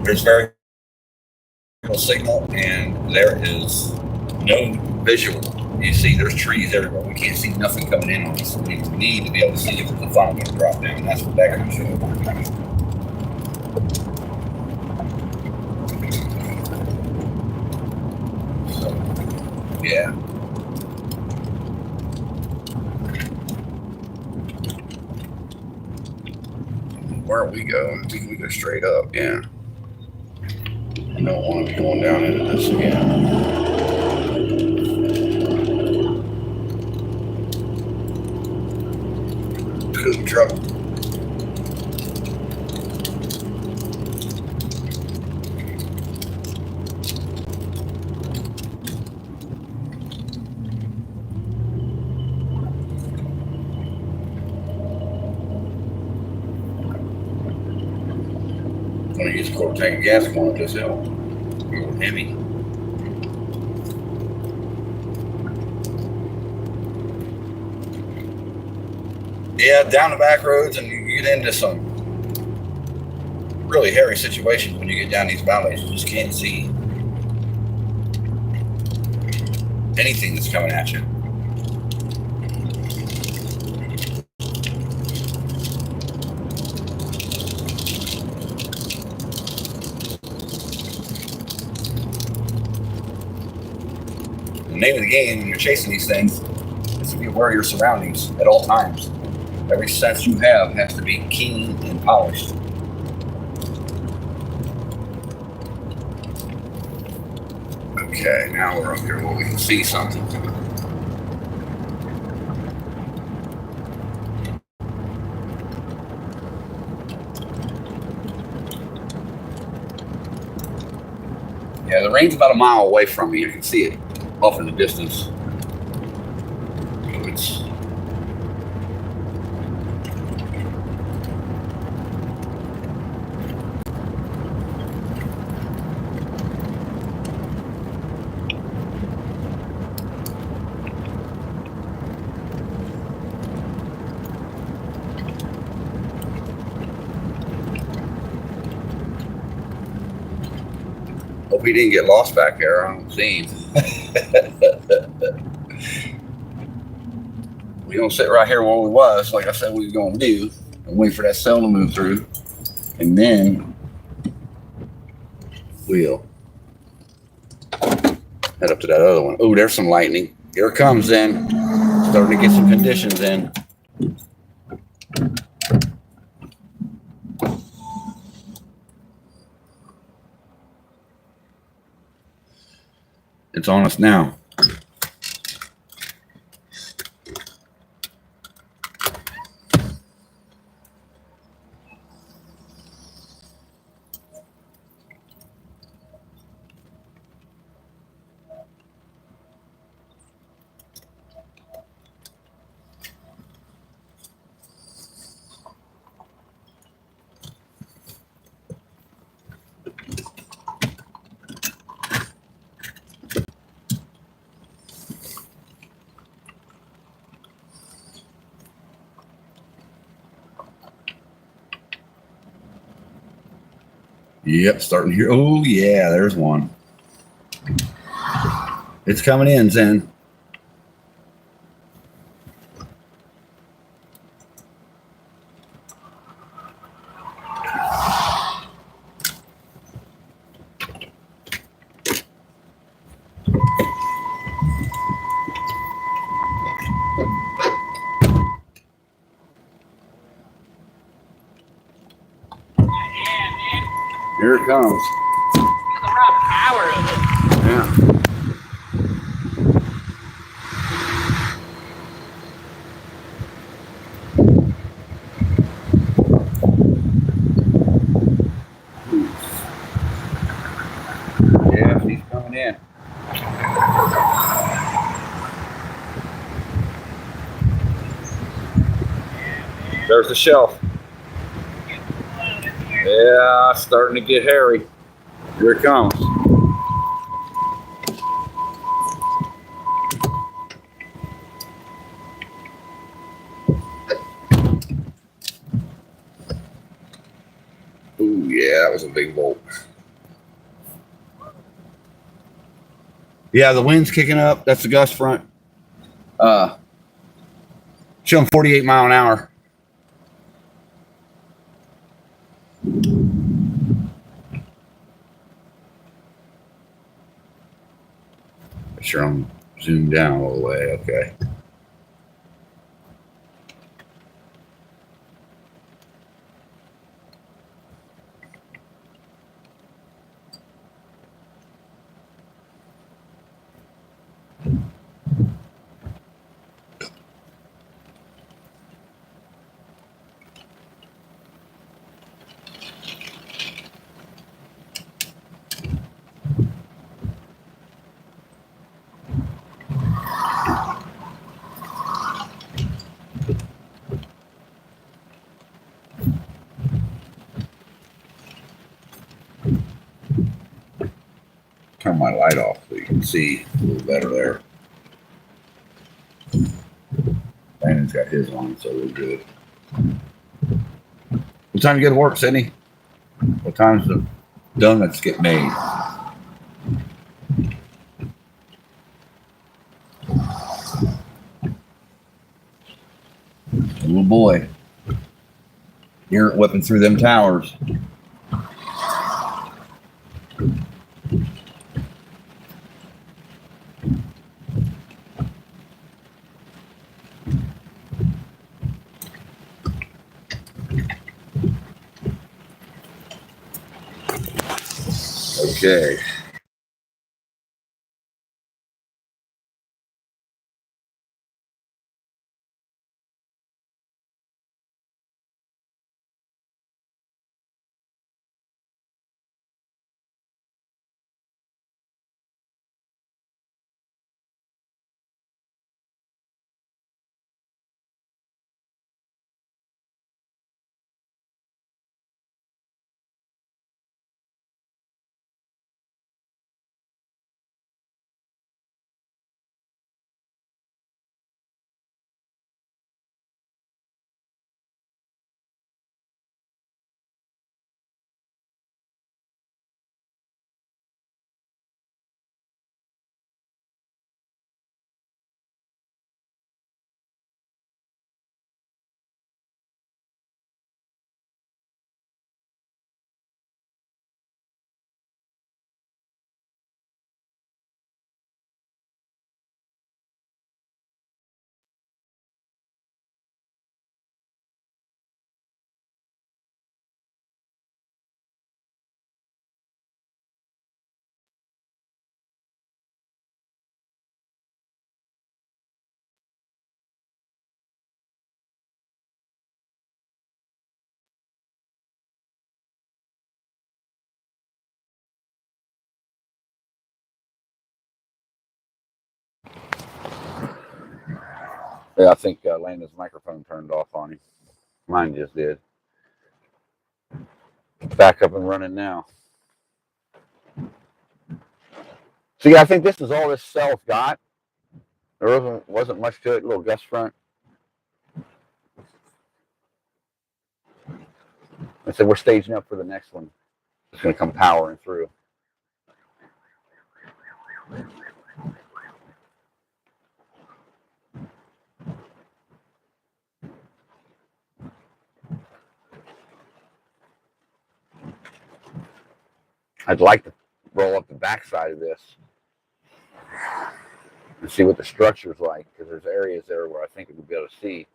there's very little signal and there is no visual. You see, there's trees everywhere. We can't see nothing coming in on us. We need to be able to see if the funnel going to drop down. That's what that kind of show. So, yeah. Where we go? I think we go straight up. Yeah. I don't want to be going down into this again. Food truck. I'm gonna use a quarter tank of gas going up this hill. A little heavy. Yeah, down the back roads, and you get into some really hairy situations when you get down these valleys. You just can't see anything that's coming at you. The name of the game when you're chasing these things is to be aware of your surroundings at all times. Every sense you have has to be keen and polished. Okay, now we're up here where we can see something. Yeah, the rain's about a mile away from me. You can see it off in the distance. So it's hope he didn't get lost back there. I don't see him. We gonna sit right here where we was, like I said we was gonna do, and wait for that cell to move through, and then we'll head up to that other one. Oh, there's some lightning. Here it comes then. Starting to get some conditions in. It's on us now. Yep, starting here. Oh, yeah, there's one. It's coming in, Zen. Here it comes. The raw power of it. Yeah. Yeah, he's coming in. There's the shelf. Yeah, starting to get hairy. Here it comes. yeah, that was a big bolt. Yeah, the wind's kicking up. That's the gust front. Showing 48 mile an hour. Make sure I'm zoomed down all the way. Okay. Turn my light off so you can see a little better there. Brandon's got his on, so we're good. What time you go to work, Sydney? What time's the donuts get made? Little boy. Hear it whipping through them towers. Okay. Yeah, I think Landon's microphone turned off on him. Mine just did. Back up and running now. So yeah, I think this is all this self got. There wasn't much to it. A little gust front. I said we're staging up for the next one. It's going to come powering through. I'd like to roll up the backside of this and see what the structure's like, because there's areas there where I think we'll be able to see.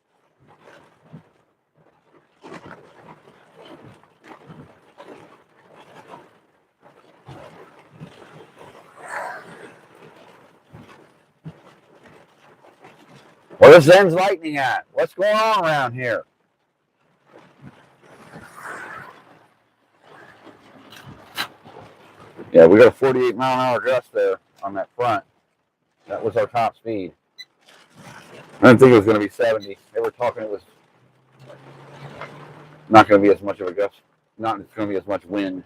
Where's Zen's lightning at? What's going on around here? Yeah, we got a 48 mile an hour gust there on that front. That was our top speed. I didn't think it was going to be 70. They were talking it was not going to be as much of a gust. Not it's going to be as much wind.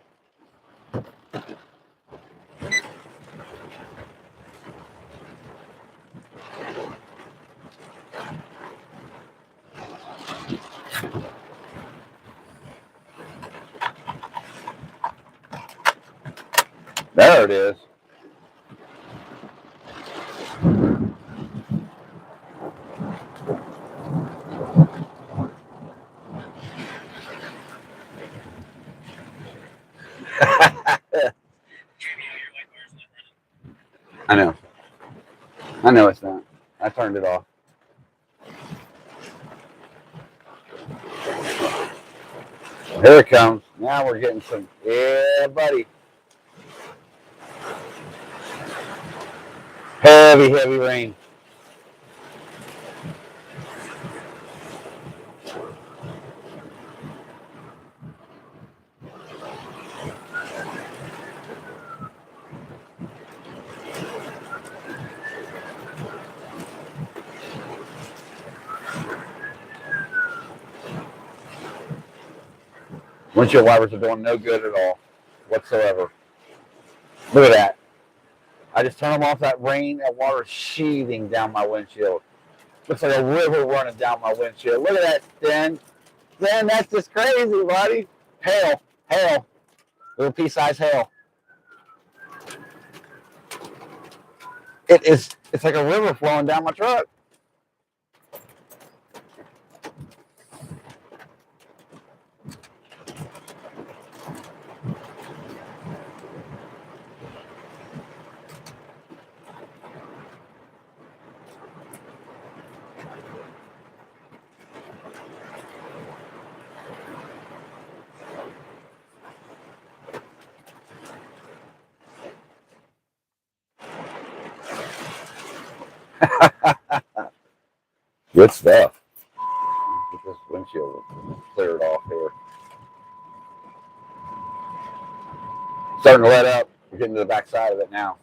it is. I know. I know it's not. I turned it off. Here it comes. Now we're getting some. Yeah, buddy. Heavy, heavy rain. Windshield wipers are doing no good at all whatsoever. Look at that. I just turned them off. That rain, that water is sheathing down my windshield. Looks like a river running down my windshield. Look at that, Stan. Stan, that's just crazy, buddy. Hail, hail. Little pea-sized hail. It's like a river flowing down my truck. Good stuff. Get this windshield cleared off here. Starting to let up. We're getting to the back side of it now.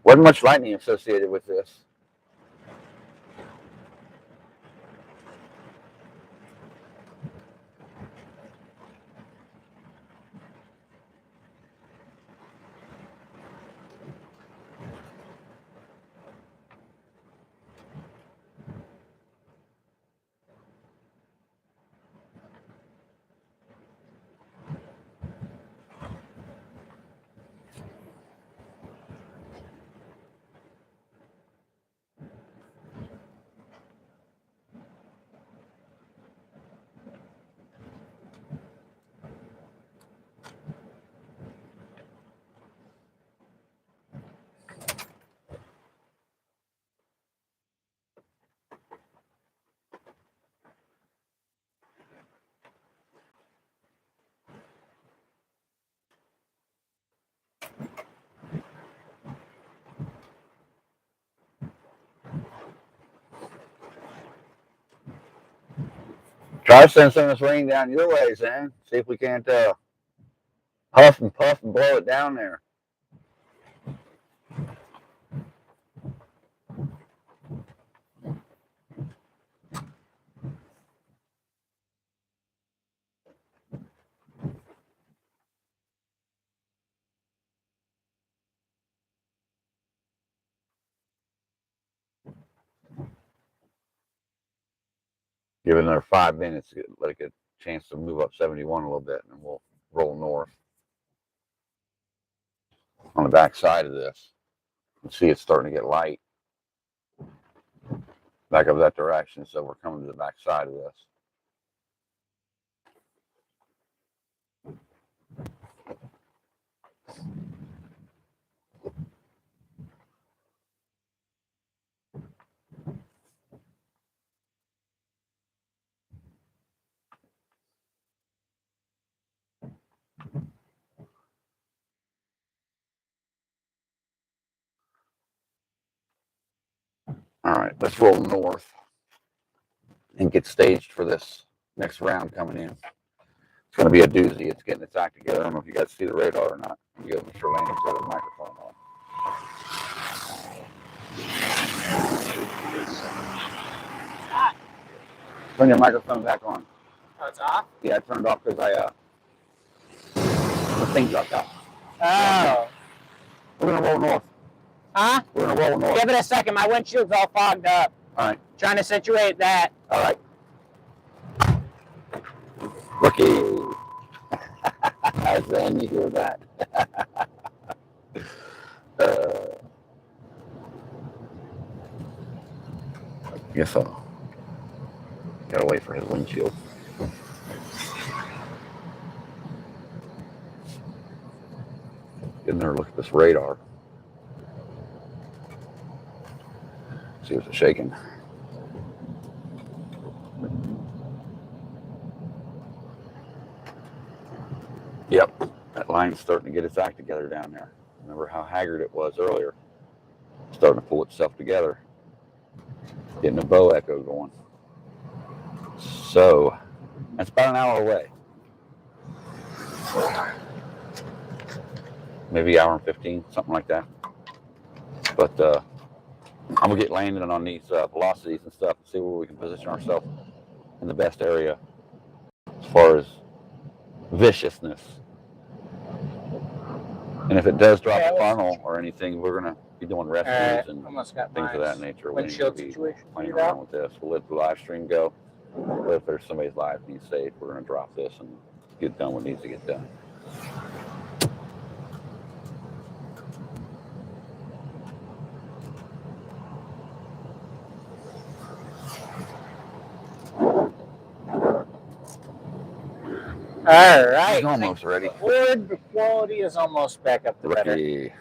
Wasn't much lightning associated with this. Try to send some of this rain down your way, Zan. See if we can't huff and puff and blow it down there. Give it another 5 minutes to let it get a chance to move up 71 a little bit, and then we'll roll north on the back side of this. And see it's starting to get light back up that direction, so we're coming to the back side of this. All right, let's roll north and get staged for this next round coming in. It's going to be a doozy. It's getting its act together. I don't know if you guys see the radar or not. You guys, Mr. Landon's got the microphone on. Turn your microphone back on. Oh, it's off? Yeah, I turned it off because the thing dropped out. Oh. We're going to roll north. Huh? We're going to roll north. Give it a second. My windshield's all fogged up. All right. Trying to situate that. All right. Rookie. Then you hear that. I guess I'll gotta wait for his windshield. Get in there and look at this radar. See if it's shaking. Yep, that line's starting to get its act together down there. Remember how haggard it was earlier? Starting to pull itself together. Getting a bow echo going. So, that's about an hour away. Maybe hour and 15, something like that. But I'm going to get landing on these velocities and stuff and see where we can position ourselves in the best area as far as viciousness. And if it does drop a funnel or anything, we're going to be doing rescues and Almost got things of that nature. We need to windshield be situation playing figured around out. with this. We'll let the live stream go. But if there's somebody's life needs saved, we're going to drop this and get done what needs to get done. All right. He's almost ready. The quality is almost back up to better. Rookie.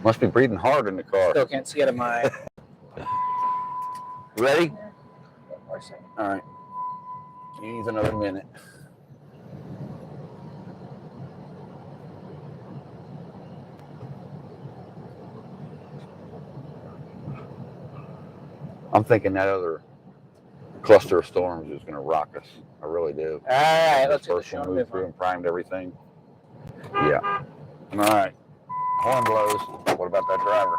Must be breathing hard in the car. Still can't see out of my. Ready? More second. All right. He needs another minute. I'm thinking that other cluster of storms is going to rock us. I really do. All right, This let's get the first one show moved through and primed everything. Yeah. All right. Horn blows. What about that driver?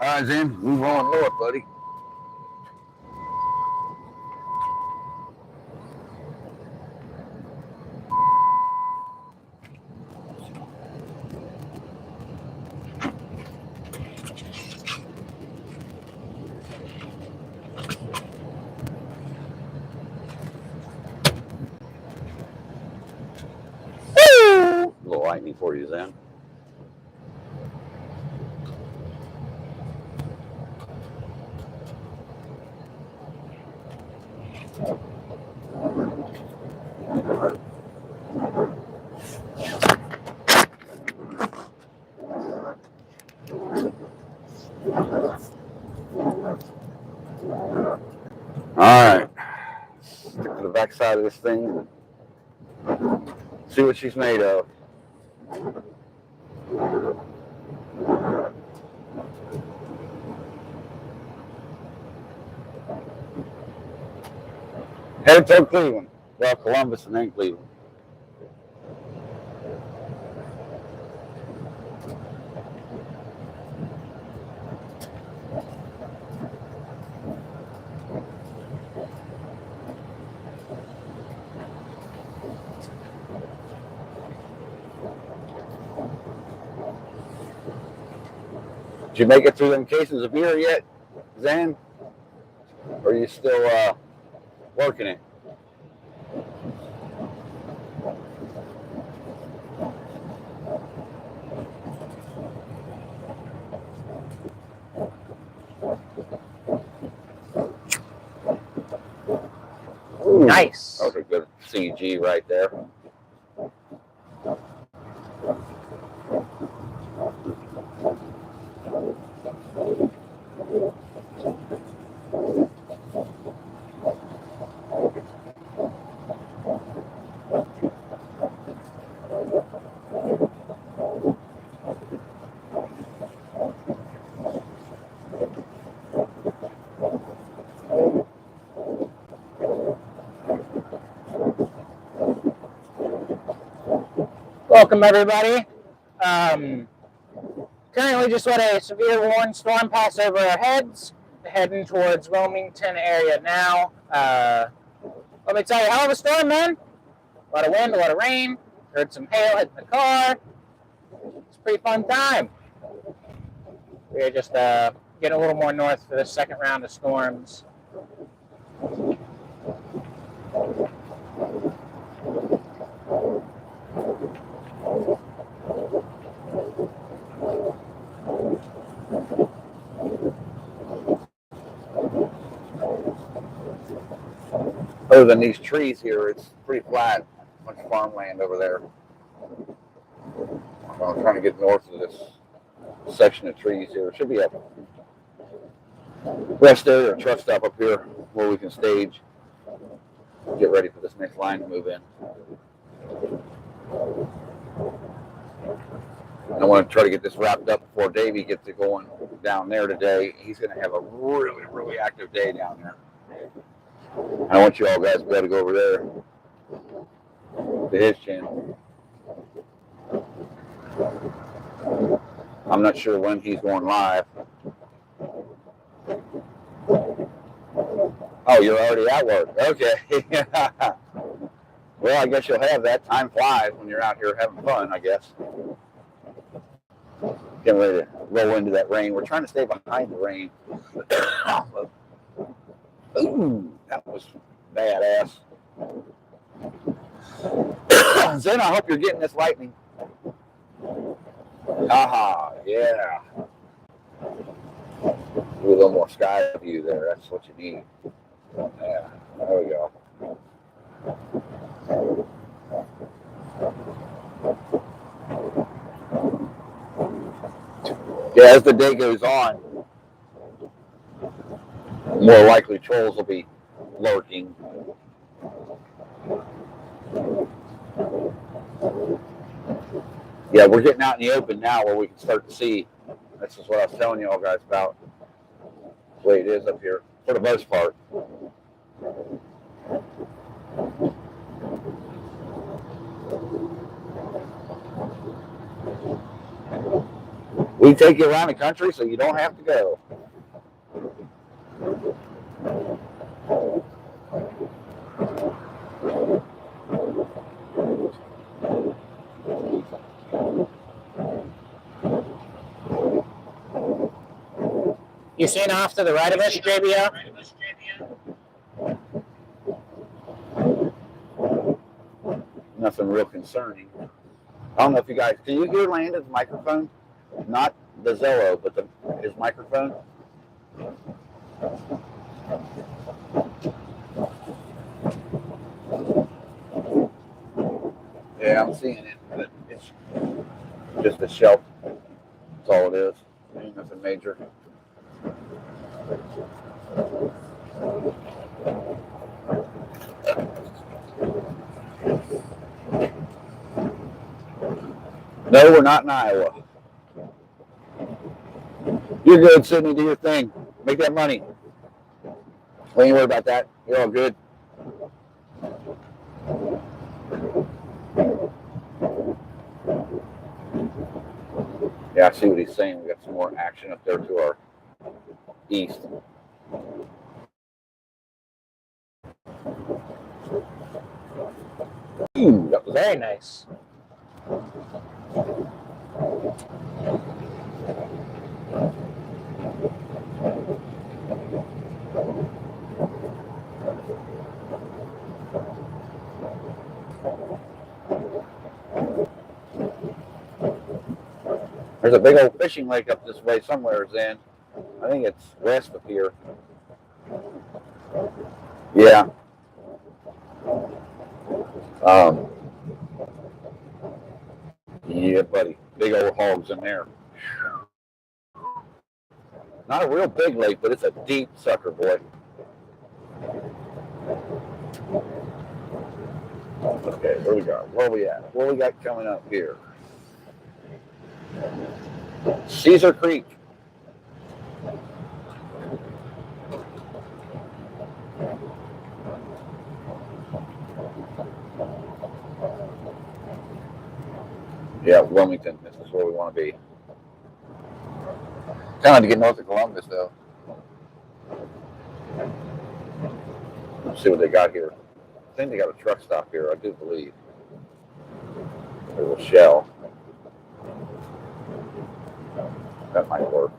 All right, Zen. Move on north, buddy. A little lightning for you, Zen. All right. Stick to the back side of this thing. See what she's made of. Headed toward Cleveland. Well, Columbus and then Cleveland. Did you make it through them cases of beer yet, Zan? Or are you still working it? Ooh, Nice. that was a good CG right there. Welcome, everybody. Currently just let a severe warning storm pass over our heads, heading towards Wilmington area now. Let me tell you, hell of a storm, man. A lot of wind, a lot of rain. Heard some hail hitting the car. It's a pretty fun time. We're just getting a little more north for the second round of storms. Other than these trees here, it's pretty flat. Much farmland over there. I'm trying to get north of this section of trees here. There should be a rest area or truck stop up here where we can stage, get ready for this next line to move in. And I want to try to get this wrapped up before Davey gets it going down there today. He's going to have a really, really active day down there. I want you all guys to be able to go over there to his channel. I'm not sure when he's going live. Oh, you're already at work. Okay. Well, I guess you'll have that. Time flies when you're out here having fun, I guess. Getting ready to roll into that rain. We're trying to stay behind the rain. Ooh, that was badass. Zen, I hope you're getting this lightning. Aha, yeah. Do a little more sky view there. That's what you need. Yeah, there we go. Yeah, as the day goes on, more likely trolls will be lurking. Yeah, we're getting out in the open now where we can start to see. This is what I was telling you all guys about. The way it is up here, for the most part. We take you around the country so you don't have to go. You seen off to the right of us, JBL? Nothing real concerning. I don't know if you guys, can you hear Landon's microphone? Not the Zello, but his microphone. Yeah, I'm seeing it, but it's just a shelf. That's all it is. Ain't nothing major. No, we're not in Iowa. You're good, Sydney. Do your thing. Make that money. We ain't worried about that. You're all good. Yeah, I see what he's saying. We got some more action up there to our east. Ooh, that was Very nice. There's a big old fishing lake up this way somewhere, Zen. I think it's west of here. Yeah. Yeah, buddy. Big old hogs in there. Not a real big lake, but it's a deep sucker, boy. Okay, here we go. Where are we at? What we got coming up here? Caesar Creek. Yeah, Wilmington. This is where we want to be. Kind of to get north of Columbus, though. Let's see what they got here. I think they got a truck stop here. I do believe. There's a Shell. That might work.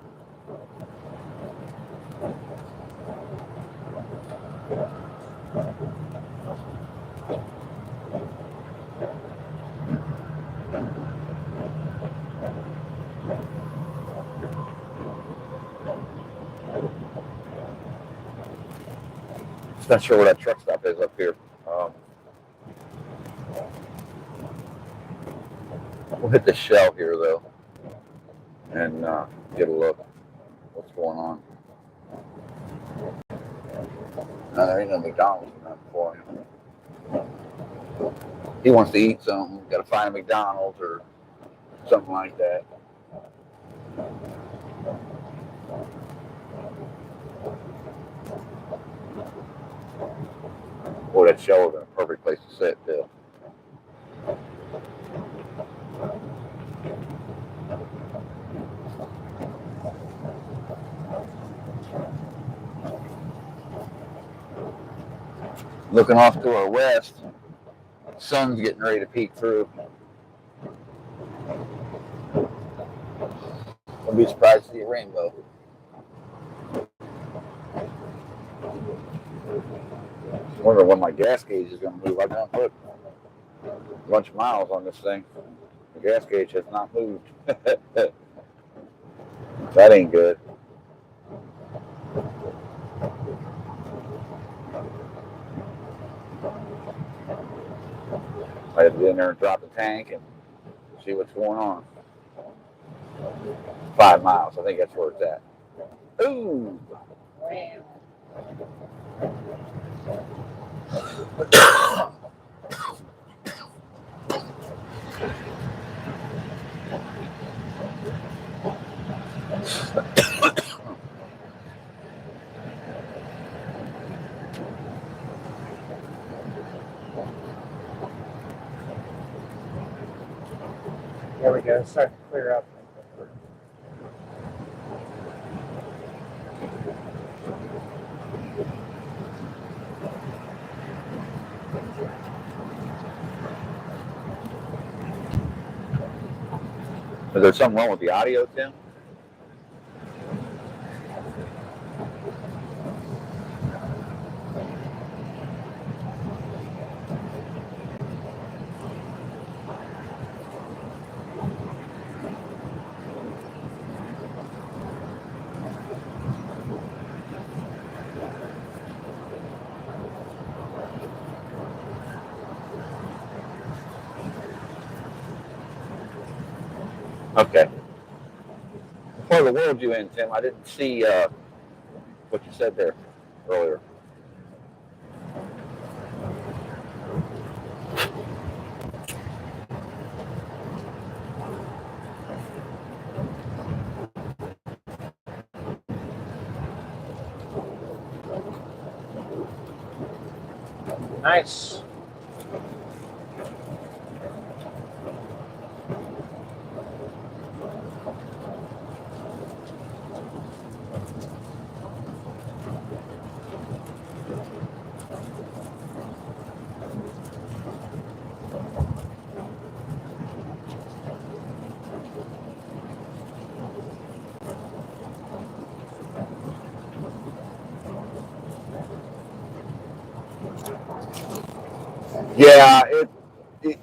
Just not sure where that truck stop is up here. We'll hit the Shell here though, and get a look. What's going on? No, there ain't no McDonald's for him. He wants to eat something. Got to find a McDonald's or something like that. Boy, that Shell would have been a perfect place to sit too. Looking off to our west, sun's getting ready to peek through. I'll be surprised to see a rainbow. I wonder when my gas gauge is going to move. I've done put a bunch of miles on this thing. The gas gauge has not moved. That ain't good. I had to get in there and drop the tank and see what's going on. 5 miles. I think that's where it's at. Ooh. There we go. Start to clear up. Is there something wrong with the audio, Tim? Okay. What part of the world you in, Tim? I didn't see what you said there earlier. Nice.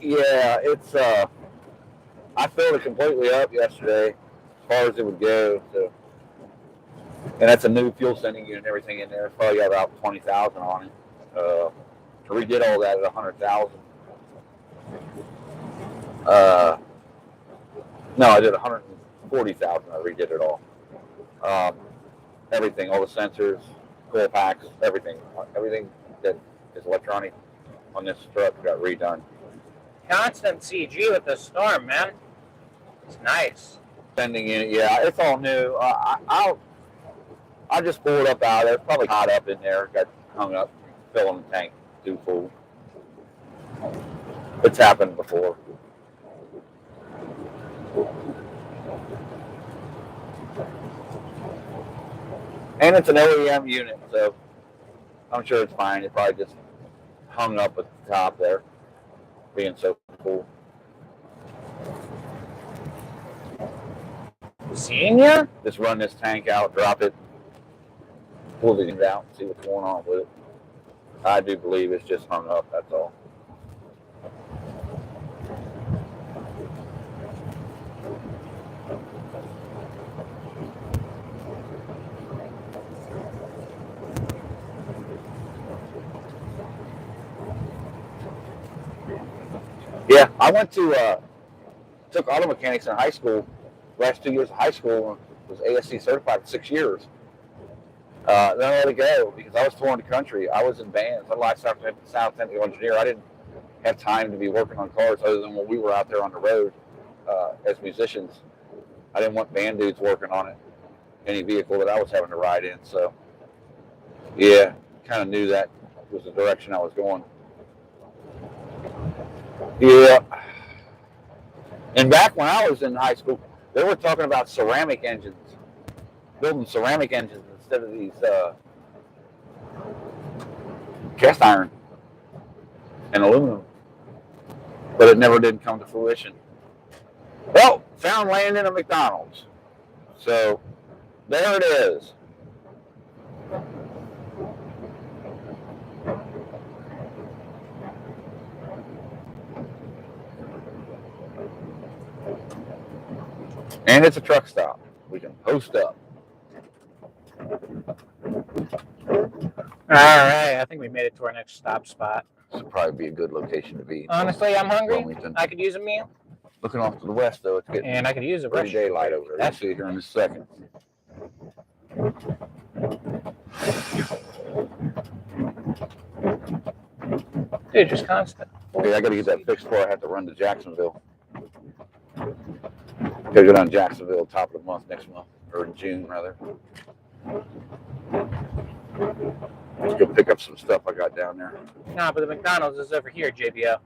Yeah, it's I filled it completely up yesterday as far as it would go. So, and that's a new fuel sending unit and everything in there. It's probably got about 20,000 on it. To redid all that at 100,000. No, I did 140,000. I redid it all. Everything, all the sensors, coil packs, everything that is electronic on this truck got redone. Constant CG with the storm, man. It's nice. Sending in, yeah, it's all new. I just pulled up out of there. It's probably hot up in there. Got hung up, filling the tank too full. It's happened before. And it's an OEM unit, so I'm sure it's fine. It probably just hung up at the top there, being so cool. Seeing ya? Just run this tank out, drop it, pull the things out, see what's going on with it. I do believe it's just hung up, that's all. Yeah, I went to took auto mechanics in high school. Last 2 years of high school, was ASC certified for 6 years. Then I let it go because I was touring the country. I was in bands. I was a sound technical engineer. I didn't have time to be working on cars other than when we were out there on the road as musicians. I didn't want band dudes working on it, any vehicle that I was having to ride in. So, yeah, kind of knew that was the direction I was going. Yeah. And back when I was in high school, they were talking about ceramic engines, building ceramic engines instead of these cast iron and aluminum. But it never did come to fruition. Well, found land in a McDonald's. So there it is. And it's a truck stop. We can post up. All right, I think we made it to our next stop spot. This would probably be a good location to be. Honestly, I'm hungry. Wilmington. I could use a meal, Looking off to the west, though, it's getting and I could use a pretty brush. daylight over there. You'll see it here in a second. Dude, just constant. Okay, I got to get that fixed before I have to run to Jacksonville. Got to go down to Jacksonville top of the month next month, or in June, rather. Let's go pick up some stuff I got down there. Nah, but the McDonald's is over here, JBL.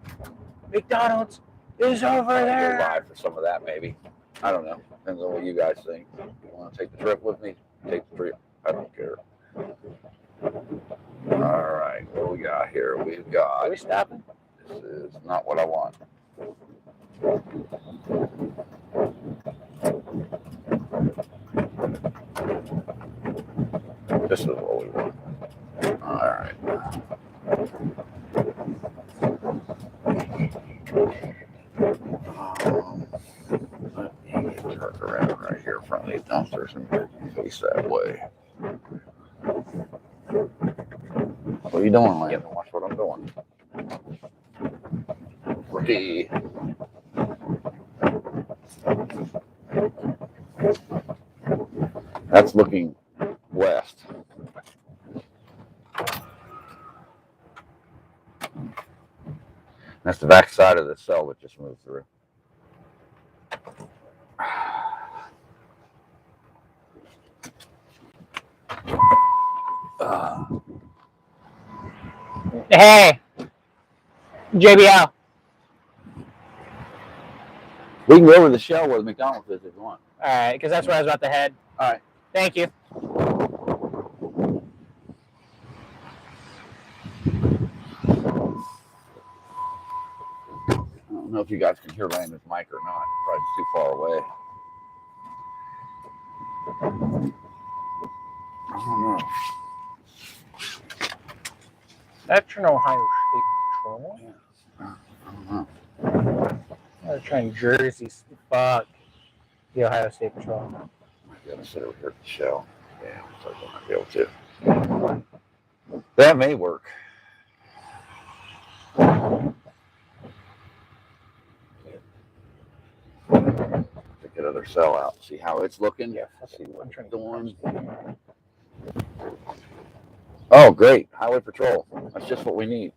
McDonald's is over Go there. live for some of that, maybe. I don't know. Depends on what you guys think. You want to take the trip with me? Take the trip. I don't care. All right, what we got here? We've Are got. we stopping? This is not what I want. This is what we want. All right. Let me turn around right here in front of these dumpsters and face that way. What are you doing, Landon? Watch what I'm doing. Pretty. That's looking west. That's the back side of the cell that just moved through. Hey, JBL. We can go over to the shell where the McDonald's is if you want. All right, because that's where I was about to head. All right. Thank you. I don't know if you guys can hear Landon's mic or not. Probably too far away. I don't know. That's an Ohio State Patrol. I don't know. I was trying Jersey. Fuck. The Ohio State Patrol. I gotta sit over here at the shell. Yeah, so I might be able to. That may work. Take that other cell out. See how it's looking. Yeah. See what I'm trying it's to doing. Oh, great. Highway Patrol. That's just what we need.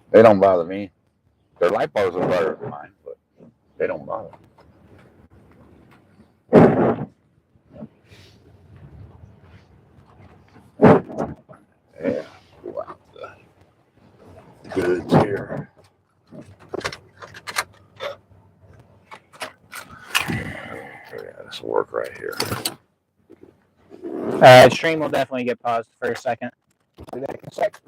They don't bother me. Their light bars are better than mine, but they don't bother. Yeah, pull out the goods here. work right here. Stream will definitely get paused for a second. Be back in a sec.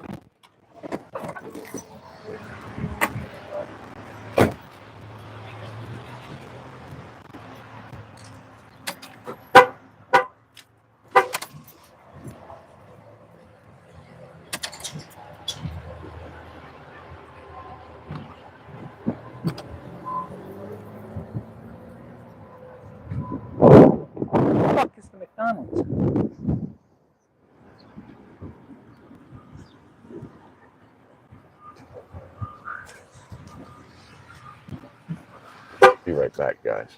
What the fuck is the McDonald's? Be right back, guys.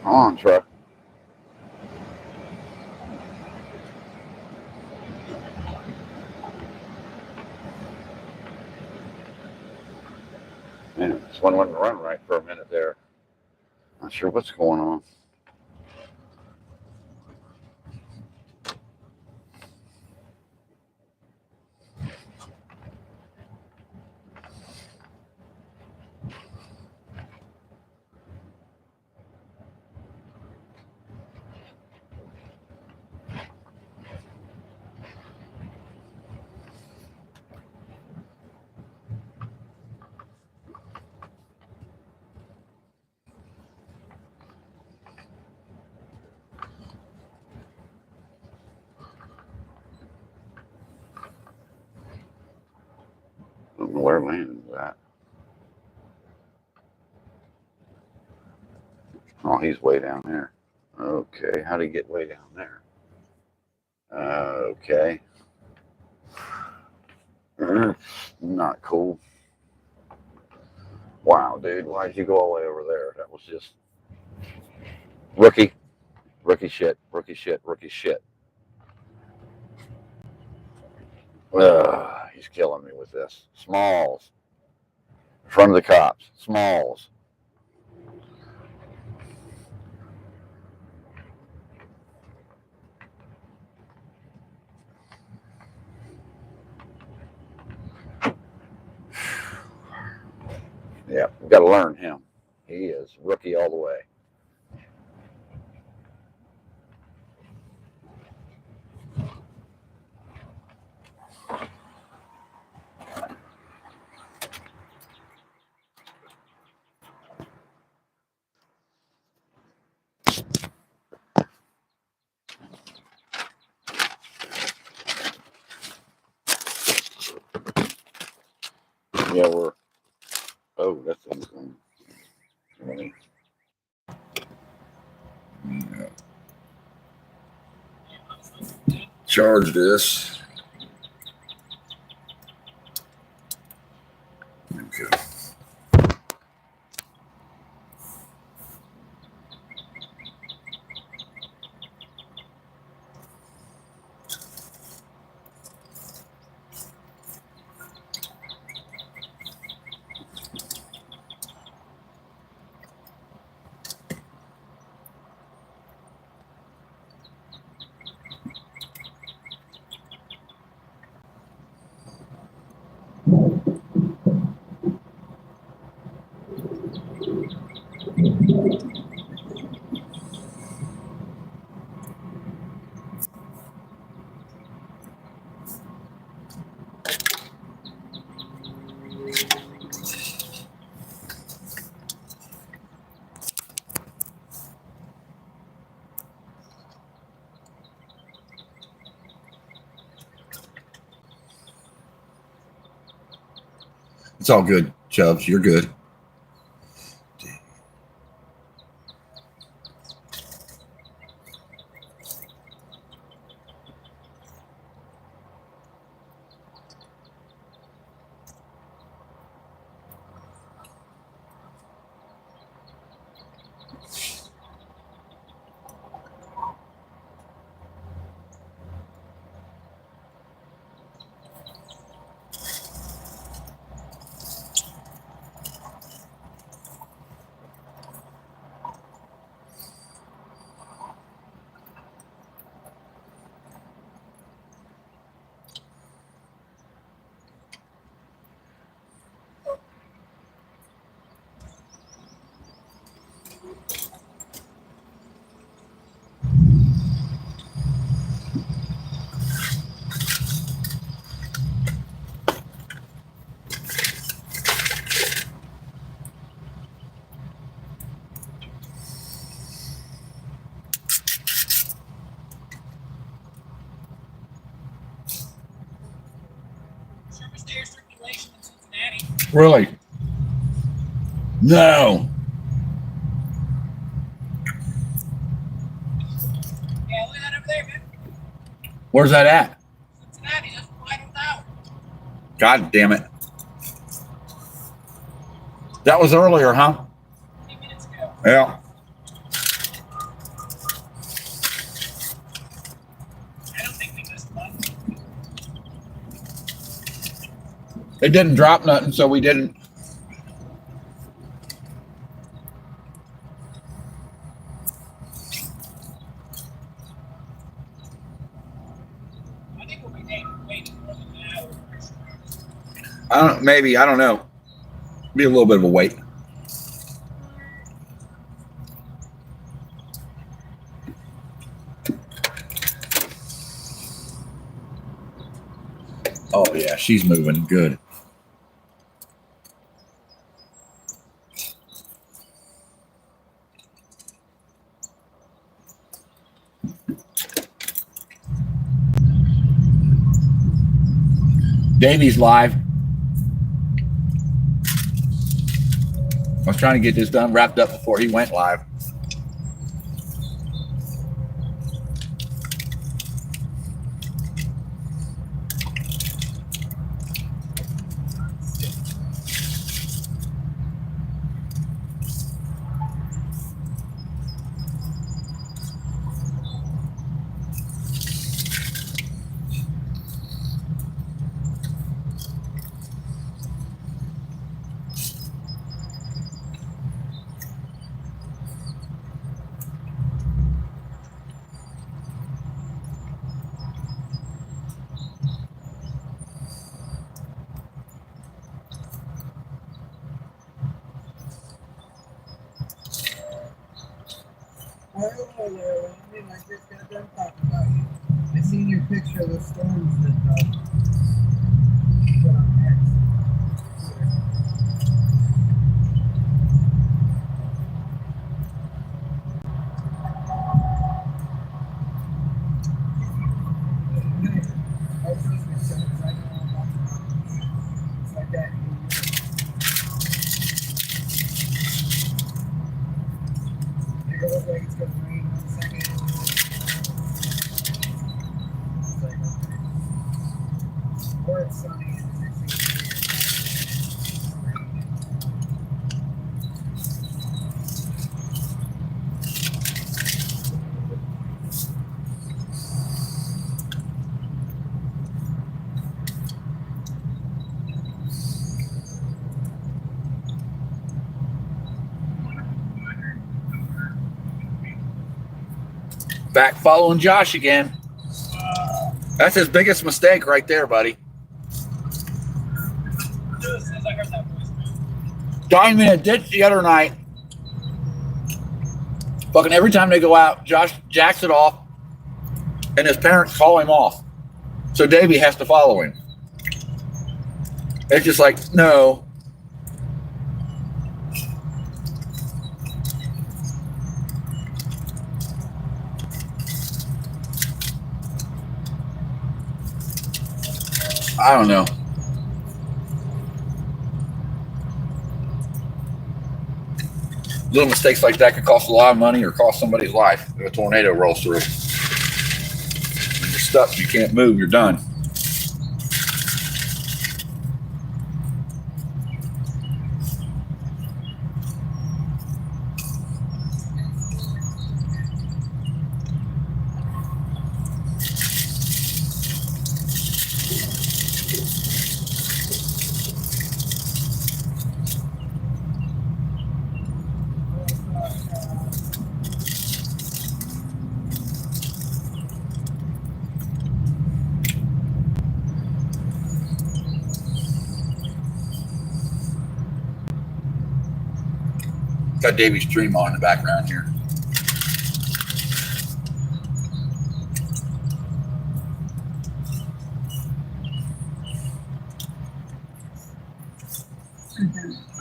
Come on, truck. Man, this one wouldn't run right for a minute there. Not sure what's going on. I don't know where Landon's at. Oh, he's way down there. Okay, how do you get way down there? Okay. Not cool. Wow, dude, why'd you go all the way over there? That was just rookie shit. He's killing me with this. Smalls. In front of the cops. Smalls. Yeah, we've got to learn him. He is rookie all the way. Yeah, we're. Oh, that thing's going. Really? Yeah. Charge this. Okay. It's all good, Chubbs. You're good. Surface air circulation in Cincinnati. Really? No. Yeah, look at that over there, man. Where's that at? Cincinnati, that's wide out. God damn it. That was earlier, huh? 20 minutes ago. Yeah. It didn't drop nothing, so we didn't. I think we'll be waiting more than an hour. I don't know. Be a little bit of a wait. Oh yeah, she's moving good. Davey's live. I was trying to get this done, wrapped up before he went live. I just got done talking about you. I seen your picture of the storms that you put on X. I was listening to it 'cause I know about it's like that in New York. It looks like it's gonna rain 1 second. It's like, okay. Or it's sunny and the next thing you know, it's raining. Back following Josh again. That's his biggest mistake right there, buddy. As soon as I heard that voice, man. Got him in a ditch the other night. Fucking every time they go out, Josh jacks it off, and his parents call him off. So Davey has to follow him. It's just like, no. I don't know. Little mistakes like that could cost a lot of money or cost somebody's life if a tornado rolls through. When you're stuck, you can't move, you're done. Got Davey's Dream on in the background here.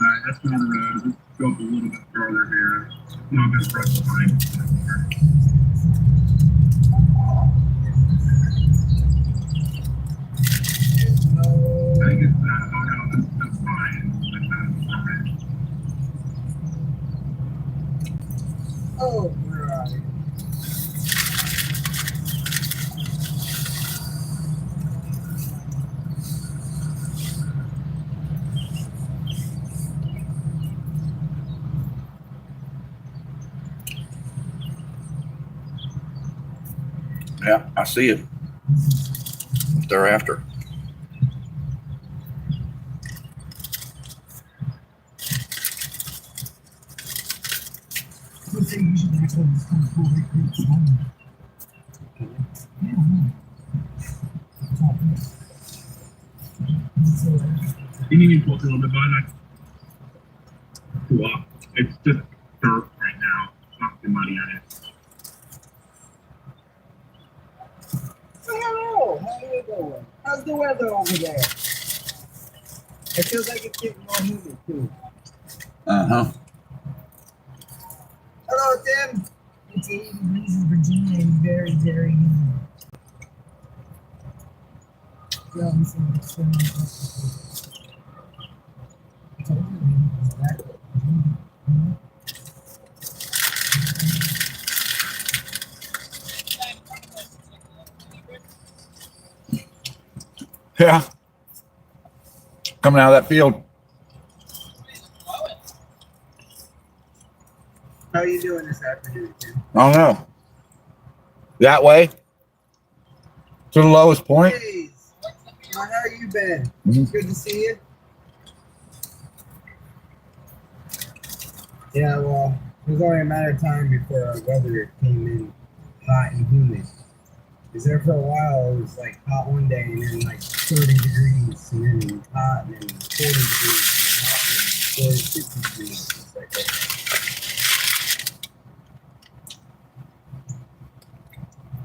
Alright, that's not a road. Just go up a little bit further here. Not this right behind anymore. There's no. I think it's that. Oh no, that's fine. That's alright. Oh, right. Yeah, I see it. What they're after. said it's kind of cool. They create storm. Yeah, man. It's all good. It's, You need me to pull a little bit, bud? Cool off. It's just dirt right now. It's not too muddy on it. hello, how you doing? How's the weather over there? It feels like it's getting more humid too. Uh-huh. Hello, Tim. It's 80 degrees in Virginia and very, very humid. Yeah, I'm saying it's so much. I told you, man, it's back. Yeah. Coming out of that field. How are you doing this afternoon, Tim? I don't know. That way. To the lowest point. Hey, how you been? Mhm. Good to see you. Yeah, well, it was only a matter of time before our weather came in hot and humid. Because there for a while it was like hot one day and then like 30 degrees and then hot and then 40 degrees and then hot and then 40, 50 degrees. It's like that.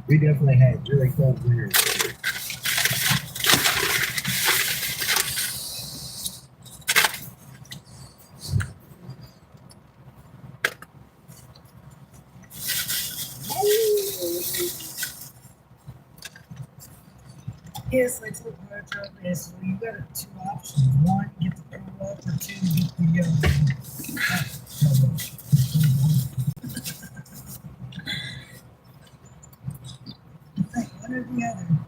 We definitely had really cold winters. Yes, I told my job is so you got two options. One, get the pro up, or two, get the one or the other.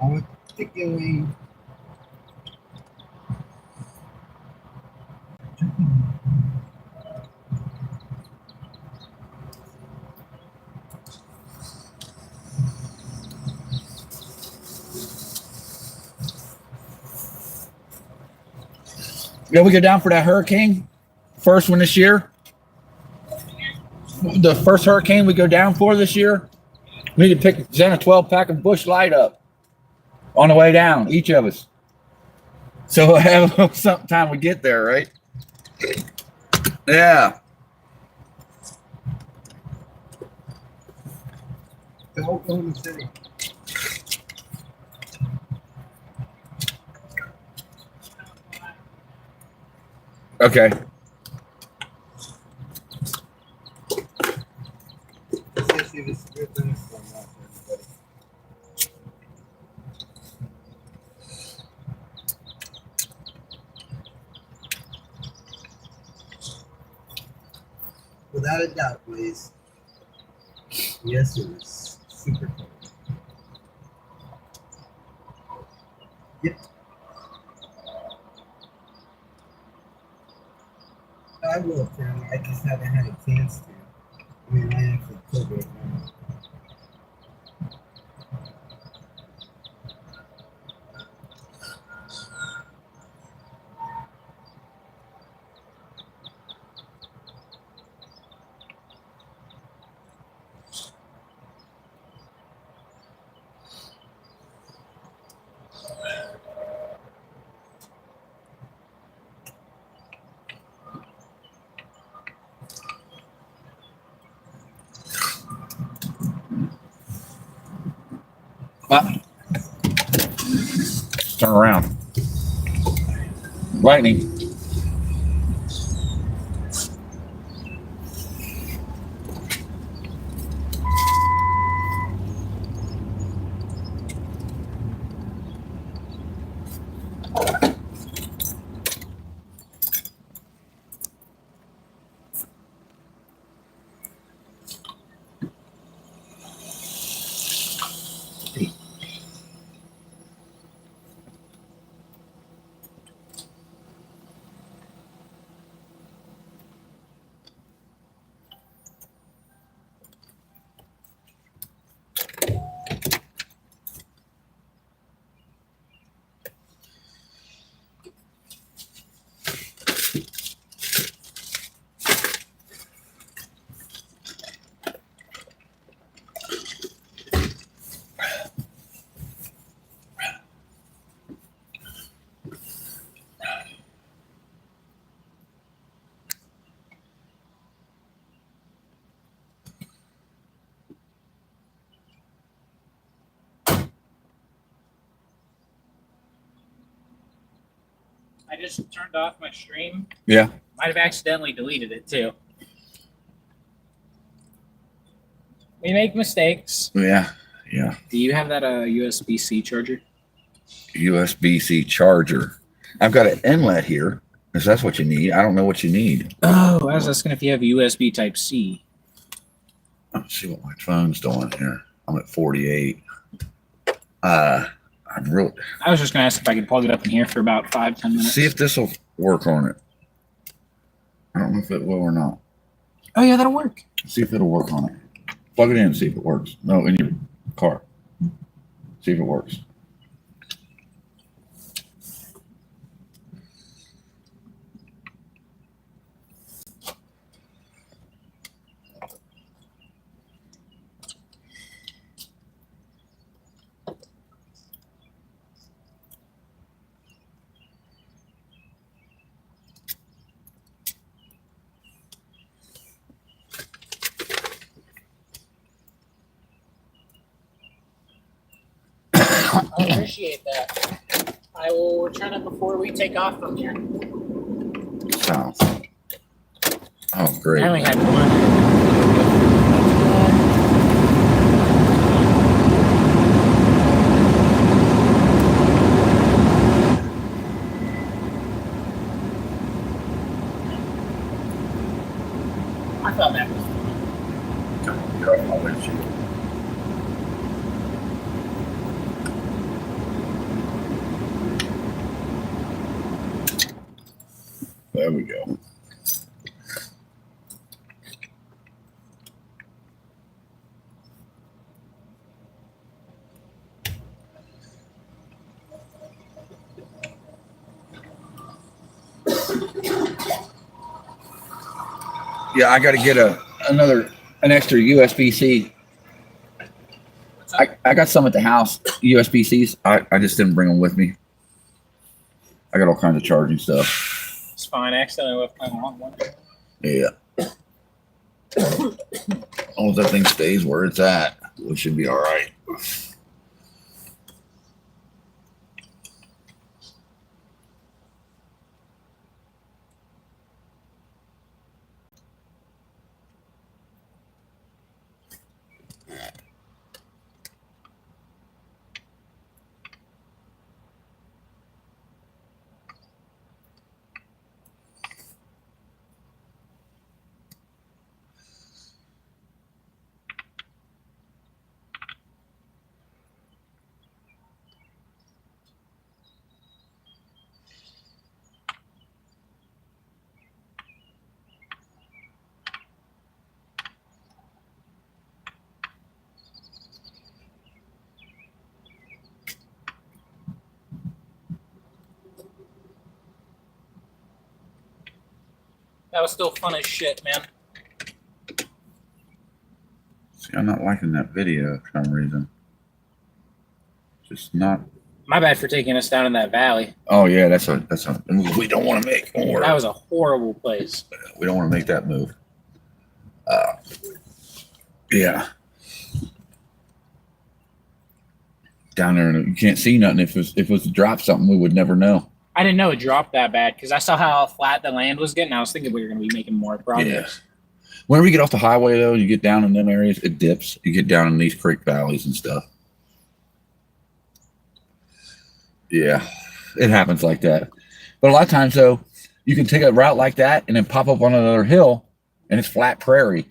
I'm particularly Yeah, we go down for that hurricane. First one this year. The first hurricane we go down for this year. We need to pick Xana 12 pack of Bush Light up on the way down, each of us. So we'll have some time we get there, right? Yeah. to Oklahoma City. Okay. Let's see this good thunderstorm out for everybody. Without a doubt, please. Yes, it was super cold. Yep. I will, Tim. I just haven't had a chance to. I mean, I actually could right now. Turn around. Lightning. I just turned off my stream. Yeah. Might have accidentally deleted it too. We make mistakes. Yeah. Yeah. Do you have that USB-C charger? USB-C charger. I've got an inlet here. If that's what you need. I don't know what you need. Oh, I was asking if you have USB Type-C. Let's see what my phone's doing here. I'm at 48. I'm real. I was just gonna ask if I could plug it up in here for about 5-10 minutes. See if this will work on it. I don't know if it will or not. Oh yeah, that'll work. See if it'll work on it. Plug it in and see if it works. No, in your car. See if it works. I appreciate that. I will return it before we take off from here. South. Oh, great. I only had one. I thought that was Get off my windshield. There we go. Yeah, I got to get an extra USB-C. I got some at the house, USB-Cs. I just didn't bring them with me. I got all kinds of charging stuff. It's fine. I accidentally left my long one. Yeah. As long as that thing stays where it's at, we should be all right. That was still fun as shit, man. See, I'm not liking that video for some reason. Just not. My bad for taking us down in that valley. Oh yeah, that's a move we don't want to make. That was a horrible place. We don't want to make that move. Yeah. Down there, you can't see nothing. If it was to drop something, we would never know. I didn't know it dropped that bad because I saw how flat the land was getting. I was thinking we were going to be making more progress. Whenever you get off the highway, though, you get down in them areas, it dips. You get down in these creek valleys and stuff. Yeah, it happens like that. But a lot of times, though, you can take a route like that and then pop up on another hill, and it's flat prairie.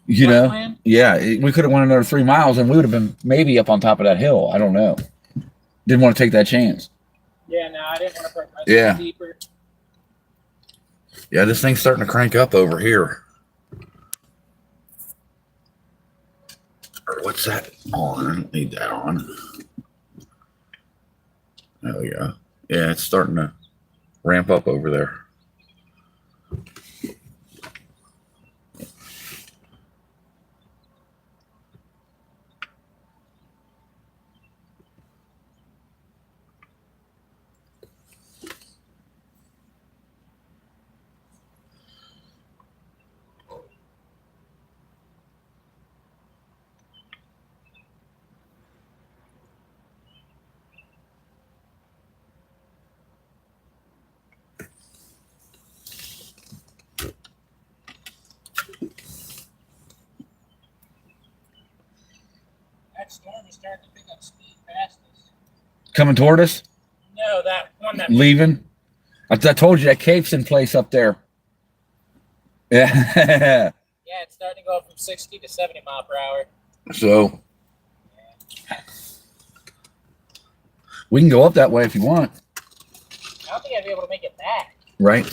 You Flat know? land? Yeah, we could have went another 3 miles, and we would have been maybe up on top of that hill. I don't know. Didn't want to take that chance. Yeah, no, I didn't want to put myself Yeah. deeper. Yeah, this thing's starting to crank up over here. Or what's that on? I don't need that on. There we go. Yeah, it's starting to ramp up over there. That storm is starting to pick up speed past us. Coming toward us, No, that one that leaving. I told you that cave's in place up there. Yeah. yeah, it's starting to go from 60 to 70 mile per hour. So we can go up that way if you want, I don't think I'd be able to make it back. right?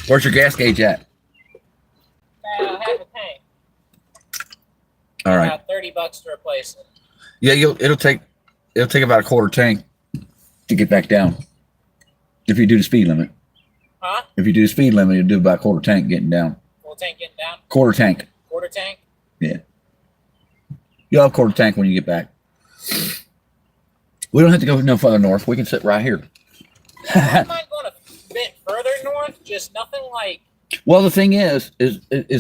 Where's your gas gauge at? Half a tank. All right. About $30 to replace it. Yeah, it'll take about a quarter tank to get back down. If you do the speed limit. Huh? If you do the speed limit, you'll do about a quarter tank getting down. Full tank getting down? Quarter tank. Quarter tank? You'll have a quarter tank when you get back. We don't have to go no further north. We can sit right here. I don't mind going a bit further north, just nothing like Well, the thing is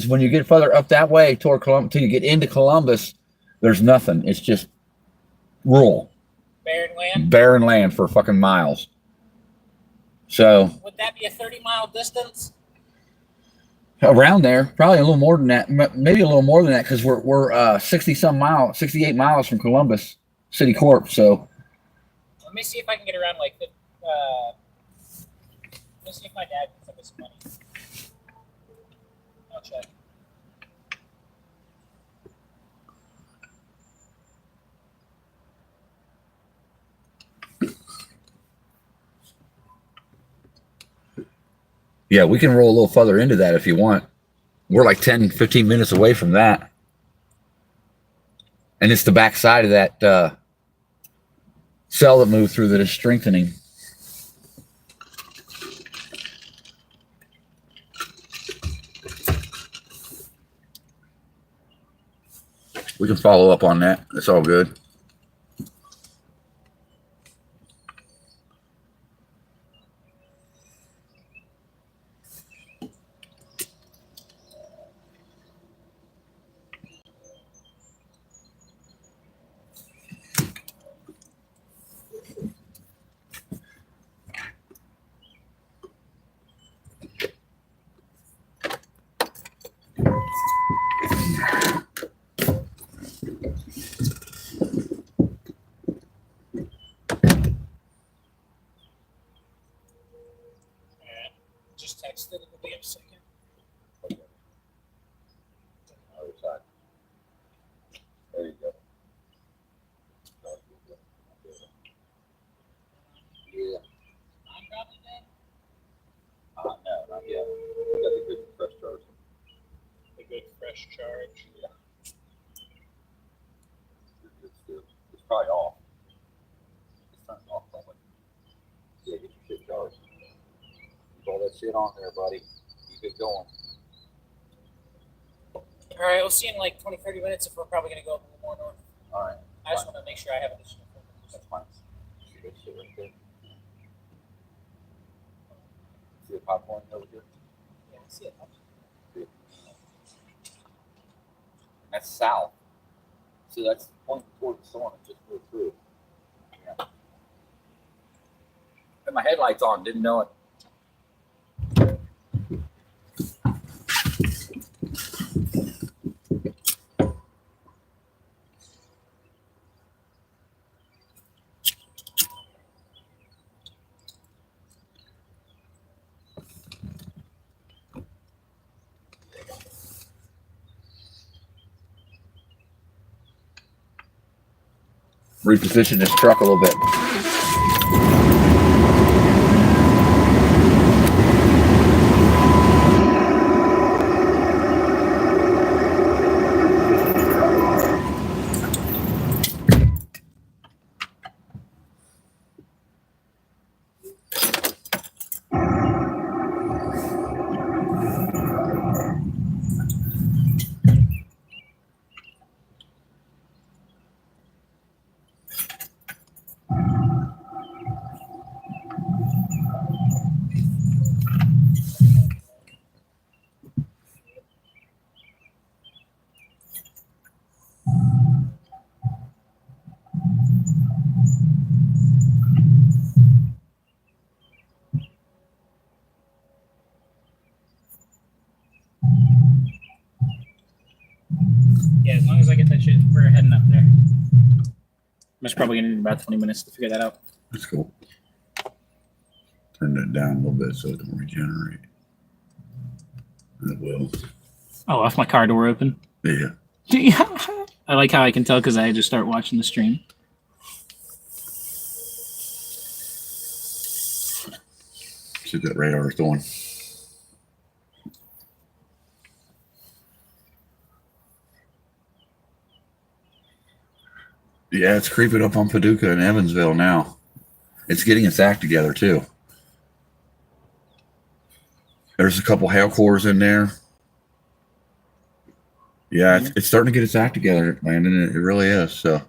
when you get further up that way toward Columbus, till you get into Columbus, there's nothing. It's just rural, barren land. land for fucking miles. So Would that be a 30-mile distance? around there, probably a little more than that, maybe a little more than that, because we're 68 miles from Columbus City Corp. So Let me see if I can get around like the. Let me see if my dad can send me some money. I'll check. yeah, we can roll a little further into that if you want. We're like 10, 15 minutes away from that. And it's the back side of that cell that moved through that is strengthening. We can follow up on that. It's all good. Just texted. It'll be a second. Other side. There you go. Yeah. I'm probably dead. No, not yet. We got the good fresh charge. The good fresh charge. Yeah. It's probably off. It's turned off probably. Yeah, get your shit charged. Keep all that shit on there, buddy. Keep it going. All right, we'll see in like 20, 30 minutes if we're probably going to go a little more north. All right. I just want to make sure I have additional filters. That's fine. See that shit right there? See the pipeline over here? Yeah, I see it. And that's south. See, that's pointing toward the storm. It just moved through. Yeah. Had my headlights on, didn't know it. Reposition this truck a little bit. Yeah, as long as I get that shit, we're heading up there. I'm just probably gonna need about 20 minutes to figure that out. That's cool. Turn that down a little bit so it can regenerate. It will. Oh, left my car door open. Yeah. I like how I can tell because I just start watching the stream. See what that radar is doing. Yeah, it's creeping up on Paducah and Evansville now. It's getting its act together too. There's a couple hail cores in there. Yeah, it's starting to get its act together, Landon. It really is. So,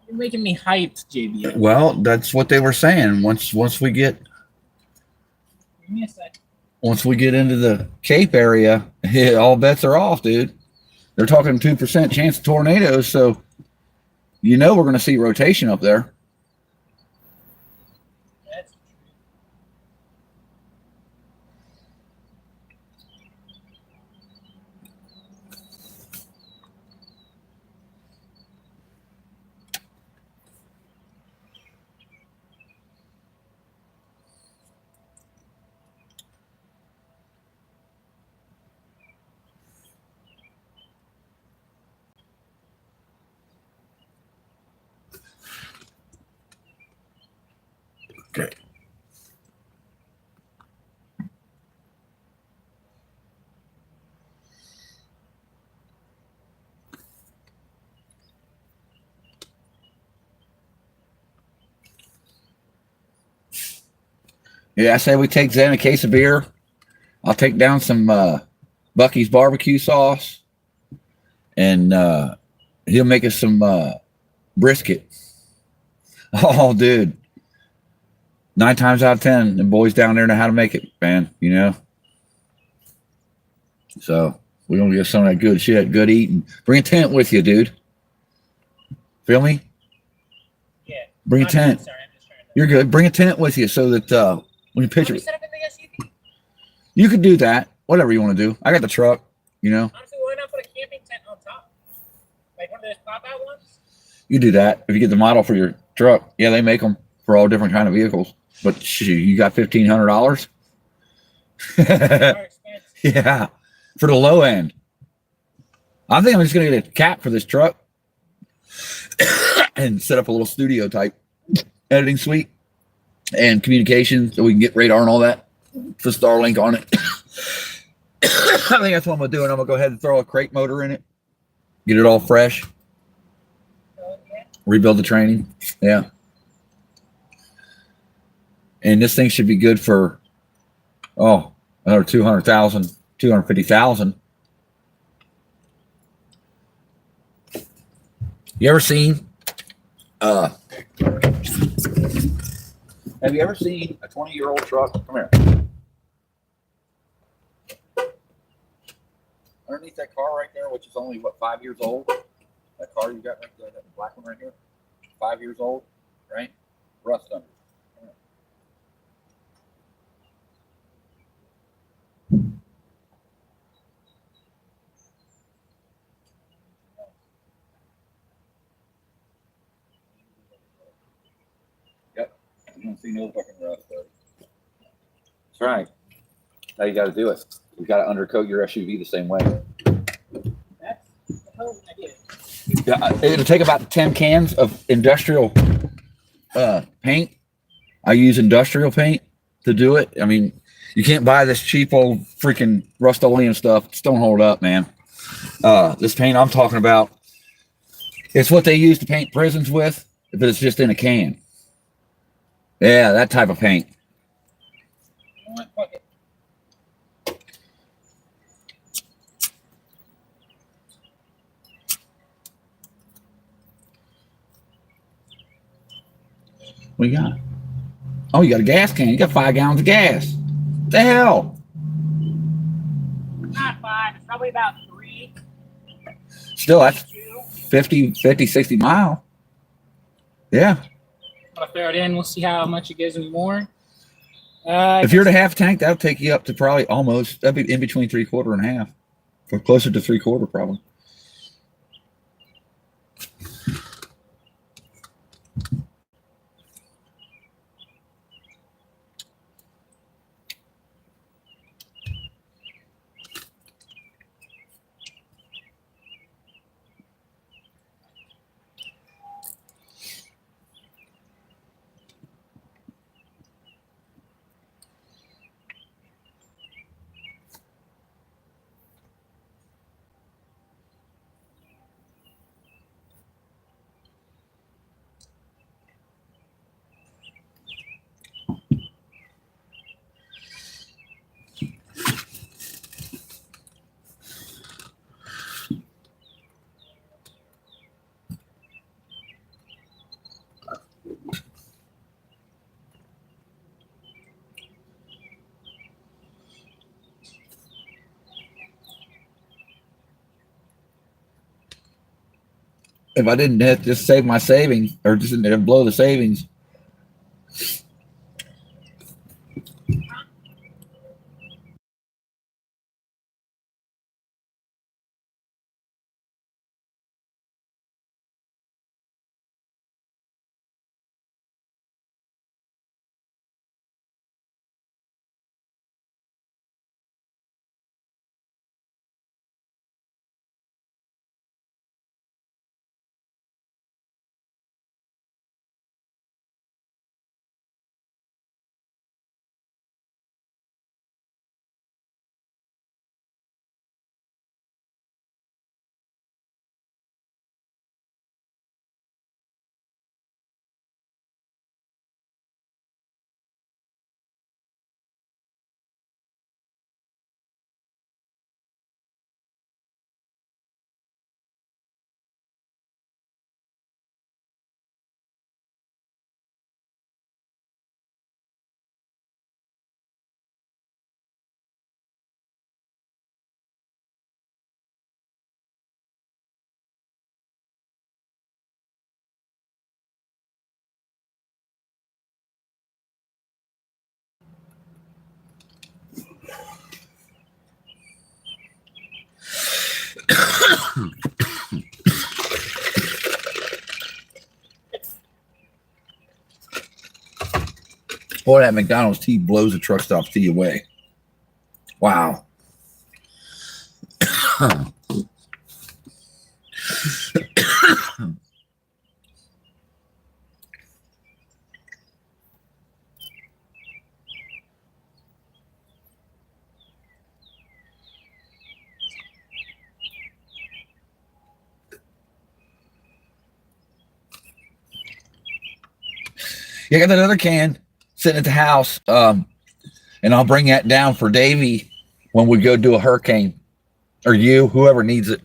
You're making me hyped, JB. well, that's what they were saying. Once we get Give me a sec. into the Cape area, all bets are off, dude. They're talking 2% chance of tornadoes, so we're going to see rotation up there. That's Okay. Yeah, I say we take Zen a case of beer. I'll take down some Bucky's barbecue sauce, and he'll make us some brisket. Oh, dude. 9 times out of 10, the boys down there know how to make it, man, So we're going to get some of that good shit, good eating. Bring a tent with you, dude. Feel me? Yeah. Bring a tent. Sorry, I'm just trying to. You're good. Bring a tent with you so that when you pitch Can we it, set up in the SUV? you could do that. Whatever you want to do. I got the truck, Honestly, why not put a camping tent on top? Like one of those pop-out ones? You do that. If you get the model for your truck, yeah, they make them for all different kind of vehicles. But shoot, you got $1,500? More expensive. Yeah, for the low end. I think I'm just going to get a cap for this truck and set up a little studio type editing suite and communication so we can get radar and all that for Starlink on it. I think that's what I'm going to do. And I'm going to go ahead and throw a crate motor in it, get it all fresh, rebuild the training. Yeah. And this thing should be good for, another 200,000, 250,000. You ever seen, have you ever seen a 20-year-old truck? Come here. Underneath that car right there, which is only, 5 years old? That car you got right there, that black one right here? 5 years old, right? Rust under. You don't see no fucking rust, though. That's right. Now you got to do it. You got to undercoat your SUV the same way. That's the whole idea. Yeah, it'll take about 10 cans of industrial paint. I use industrial paint to do it. I mean, you can't buy this cheap old freaking Rust-Oleum stuff. It just don't hold up, man. This paint I'm talking about, it's what they use to paint prisons with, but it's just in a can. Yeah, that type of paint. You know what? Fuck it. What you got? Oh, you got a gas can. You got 5 gallons of gas. What the hell? Not 5. It's probably about 3. Still, that's 2. 50, 60 mile. Yeah. I'll throw it in. We'll see how much it gives me more. If you're at a half tank, that'll take you up to probably almost, that'd be in between 3/4 and half. Or closer to 3/4 probably. if I didn't have to just save my savings or just blow the savings. Boy, that McDonald's tea blows the truck stop tea away. Wow. Yeah, I got that other can sitting at the house. And I'll bring that down for Davey when we go do a hurricane. Or you, whoever needs it.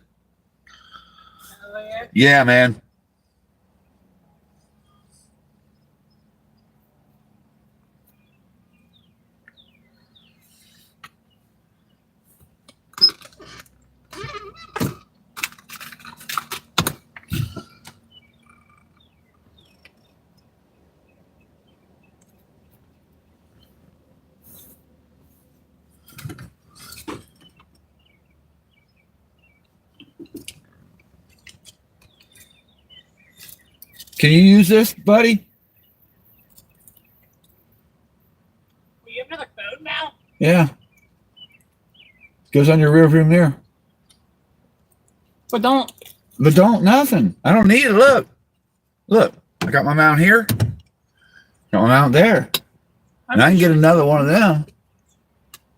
Yeah, man. Can you use this, buddy? You have another phone now? Yeah. Goes on your rear view mirror. But don't. But don't, nothing. I don't need it. Look. Look. I got my mount here. Got my mount there. And I can get another one of them.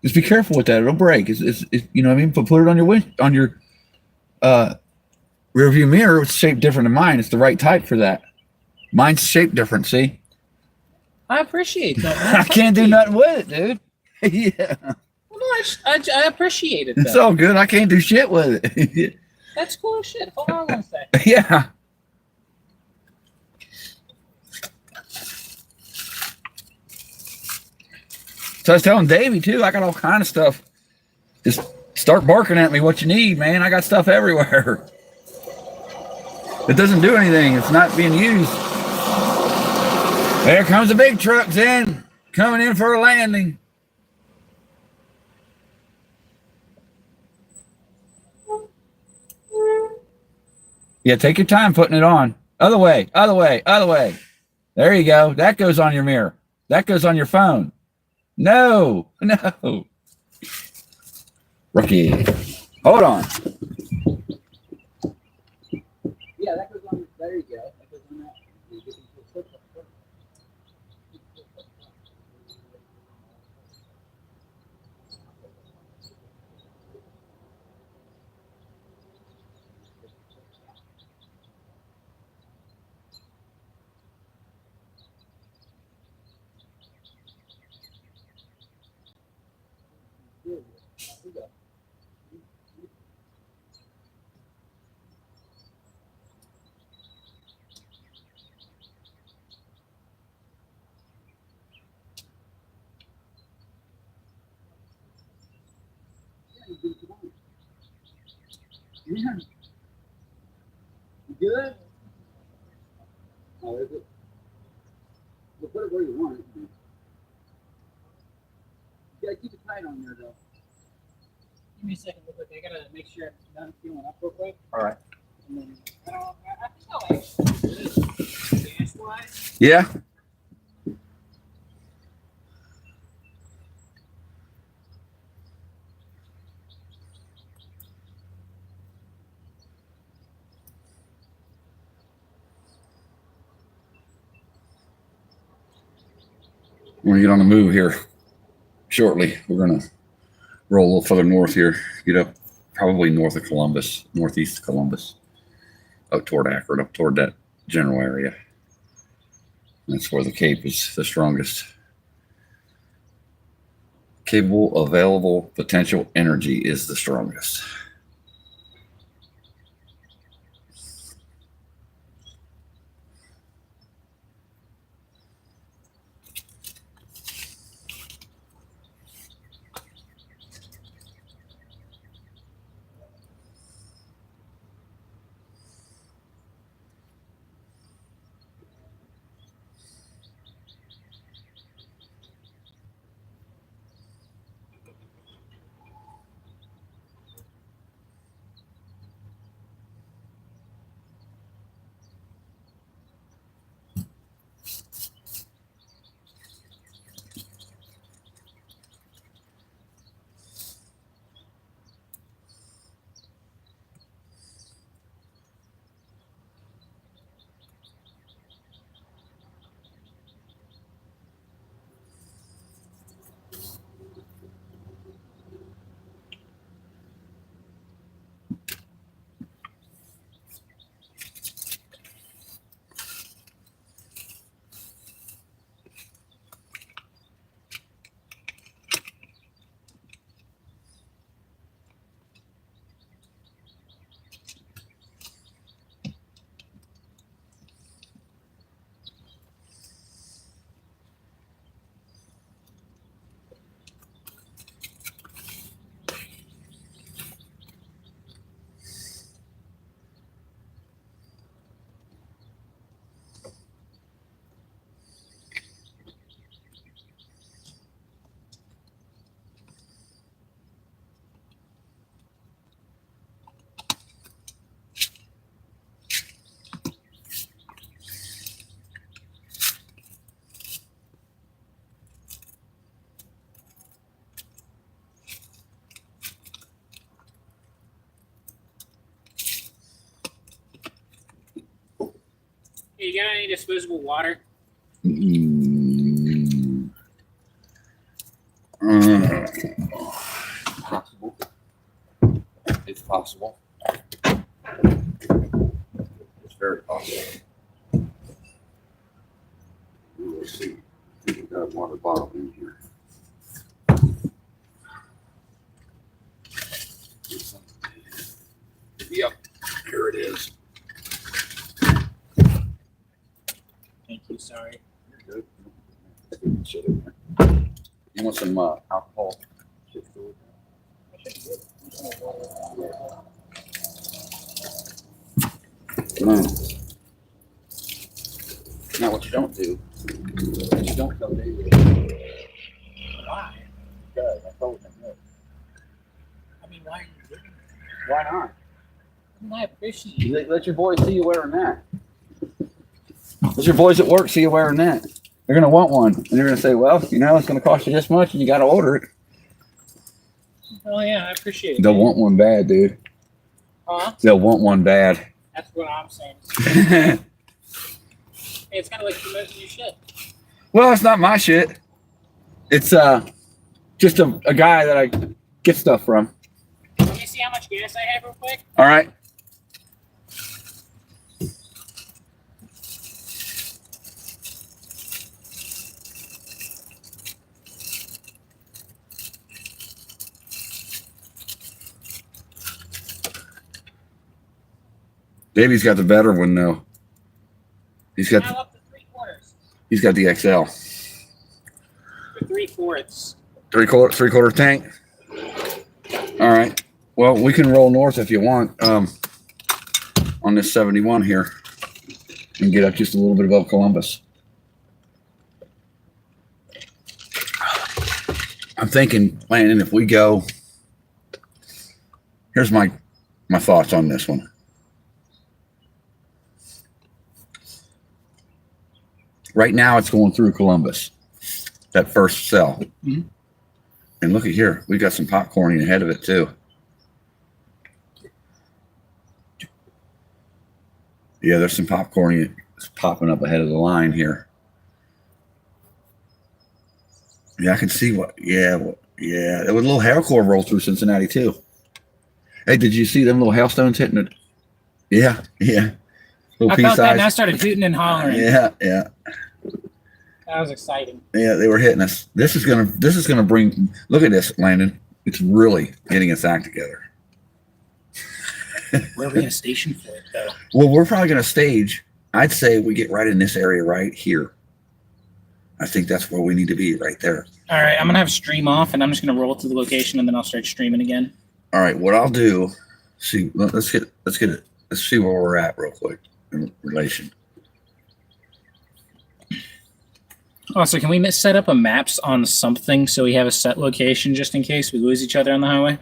Just be careful with that. It'll break. It's you know what I mean? But put it on your rear view mirror. It's shaped different than mine. It's the right type for that. Mine's shaped different, see? I appreciate that. Man. I can't do nothing with it, dude. Yeah. Well, no, I appreciate it. It's Though. all good. I can't do shit with it. That's cool as shit. Hold on one second. Yeah. So I was telling Davey too, I got all kind of stuff. Just start barking at me what you need, man. I got stuff everywhere. It doesn't do anything. It's not being used. There comes the big trucks in, coming in for a landing. Yeah, take your time putting it on. Other way, other way, other way. There you go. That goes on your mirror. That goes on your phone. No, no. Rookie. Hold on. Yeah, that goes on. There you go. That goes on that. You get into a flip. Yeah. You good? Oh, is it? Well, put it where you want it. You gotta keep it tight on there, though. Give me a second, real quick. I gotta make sure I'm done fueling up real quick. All right. And then, I think I'll actually gas wise. Yeah. We're gonna get on the move here shortly. We're gonna roll a little further north here, get up probably north of Columbus, northeast of Columbus, up toward Akron, up toward that general area. That's where the Cape is the strongest. Capable, available, potential energy is the strongest. Hey, you got any disposable water? Possible. It's possible. It's very possible. We'll see. I think we've got a water bottle in here. Yep, here it is. Thank you, sorry. You're good. Shit in there. You want some alcohol? Shit fluid? Now, what you don't do, you don't tell David. Why? Because I told him no. I mean, why are you doing this? Why not? I mean, I appreciate you. Let your boys see you wearing that. Let your boys at work see you wearing that. They're gonna want one, and they're gonna say, "Well, you know, it's gonna cost you this much, and you got to order it." Oh, yeah, I appreciate it. They'll man. want one bad, dude. Huh? They'll want one bad. That's what I'm saying. Hey, it's kind of like promoting your shit. Well, it's not my shit. It's just a guy that I get stuff from. Let me see how much gas I have real quick. All right. Davey's got the better one though. He's got Now up to 3/4. he's got the XL. For 3/4. Three-quarter tank. All right. Well, we can roll north if you want. On this 71 here. and get up just a little bit above Columbus. I'm thinking, Landon, if we go, here's my thoughts on this one. Right now, it's going through Columbus, that first cell. Mhm. And look at here, we got some popcorning ahead of it too. Yeah, there's some popcorning popping up ahead of the line here. Yeah, I can see what. Yeah, there was a little hailcore roll through Cincinnati too. Hey, did you see them little hailstones hitting it? Yeah. Little I felt that and I started hooting and hollering. Yeah. That was exciting. Yeah, they were hitting us. This is gonna bring. Look at this, Landon. It's really getting its act together. Where are we gonna station for it though? Well, we're probably gonna stage. I'd say we get right in this area right here. I think that's where we need to be, right there. All right, I'm gonna have stream off, and I'm just gonna roll to the location, and then I'll start streaming again. All right, what I'll do. See, let's get it. Let's see where we're at real quick in relation. Also, can we set up a maps on something so we have a set location just in case we lose each other on the highway?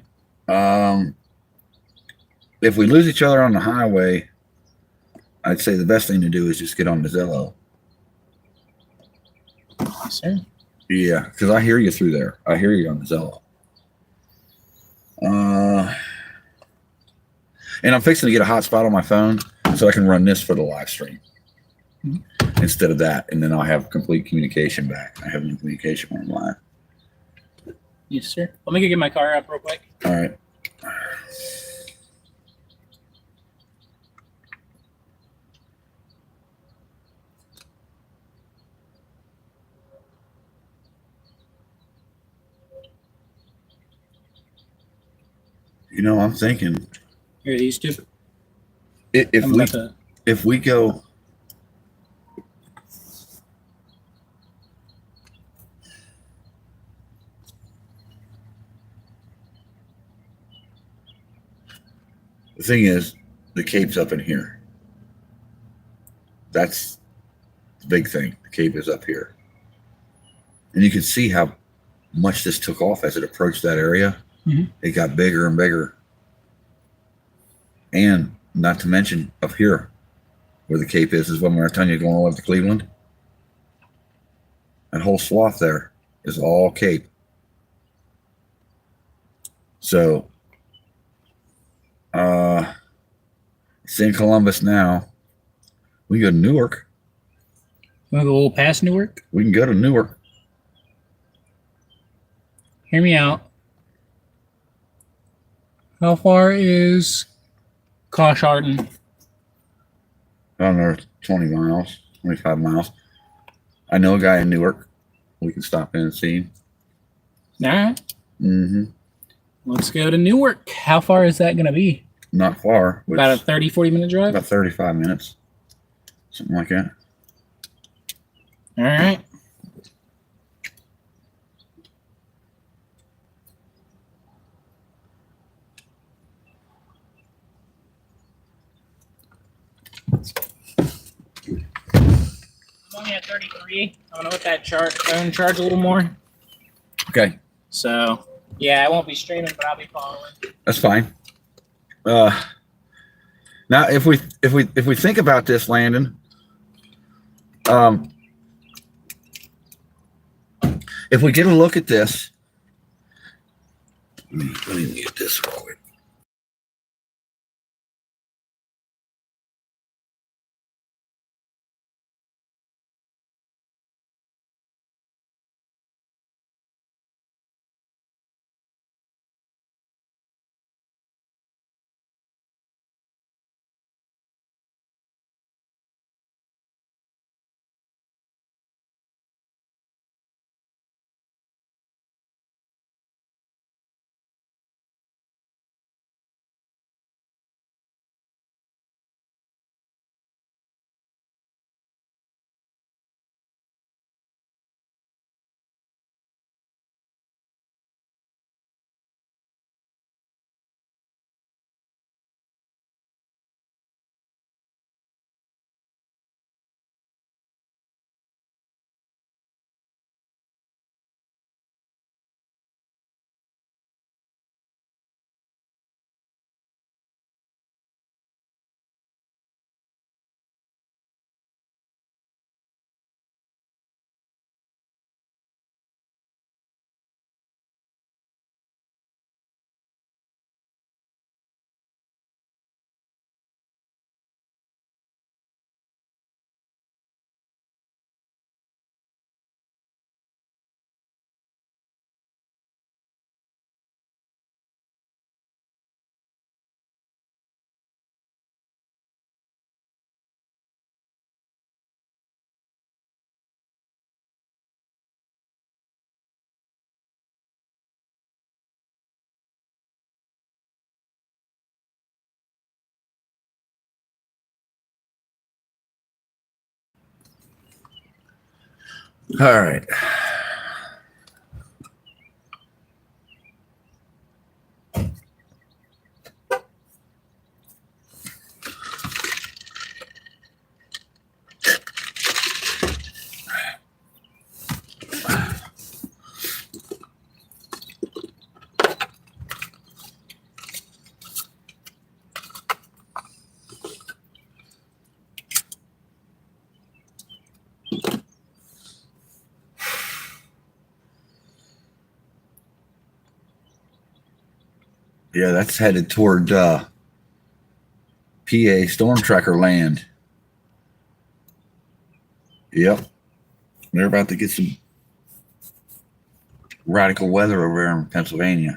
If we lose each other on the highway, I'd say the best thing to do is just get on the Zello. Yes, sir. Yeah, because I hear you through there. I hear you on the Zello. And I'm fixing to get a hotspot on my phone so I can run this for the live stream instead of that, and then I'll have complete communication back. I have no communication when I'm live. Yes, sir. Let me go get my car up real quick. All right. You know, I'm thinking Here are these two. if we go. The thing is, the Cape's up in here. That's the big thing. The Cape is up here. And you can see how much this took off as it approached that area. Mhm. It got bigger and bigger. And not to mention up here, where the Cape is when we're telling you going all up to Cleveland. That whole swath there is all Cape. So, it's in Columbus now. We can go to Newark. Want to go a little past Newark? We can go to Newark. Hear me out. How far is Cosharton? I don't know, 20 miles, 25 miles. I know a guy in Newark. We can stop in and see him. All right. Mm-hmm. Let's go to Newark. How far is that going to be? Not far. About a 30, 40-minute drive? About 35 minutes. Something like that. All right. I'm only at 33. I'm going to let that phone charge a little more. Okay, So, yeah, I won't be streaming, but I'll be following. that's fine. Now, if we think about this, Landon, if we get a look at this, let me get this real quick. All right. Yeah, that's headed toward PA storm tracker land. Yep. They're about to get some radical weather over there in Pennsylvania.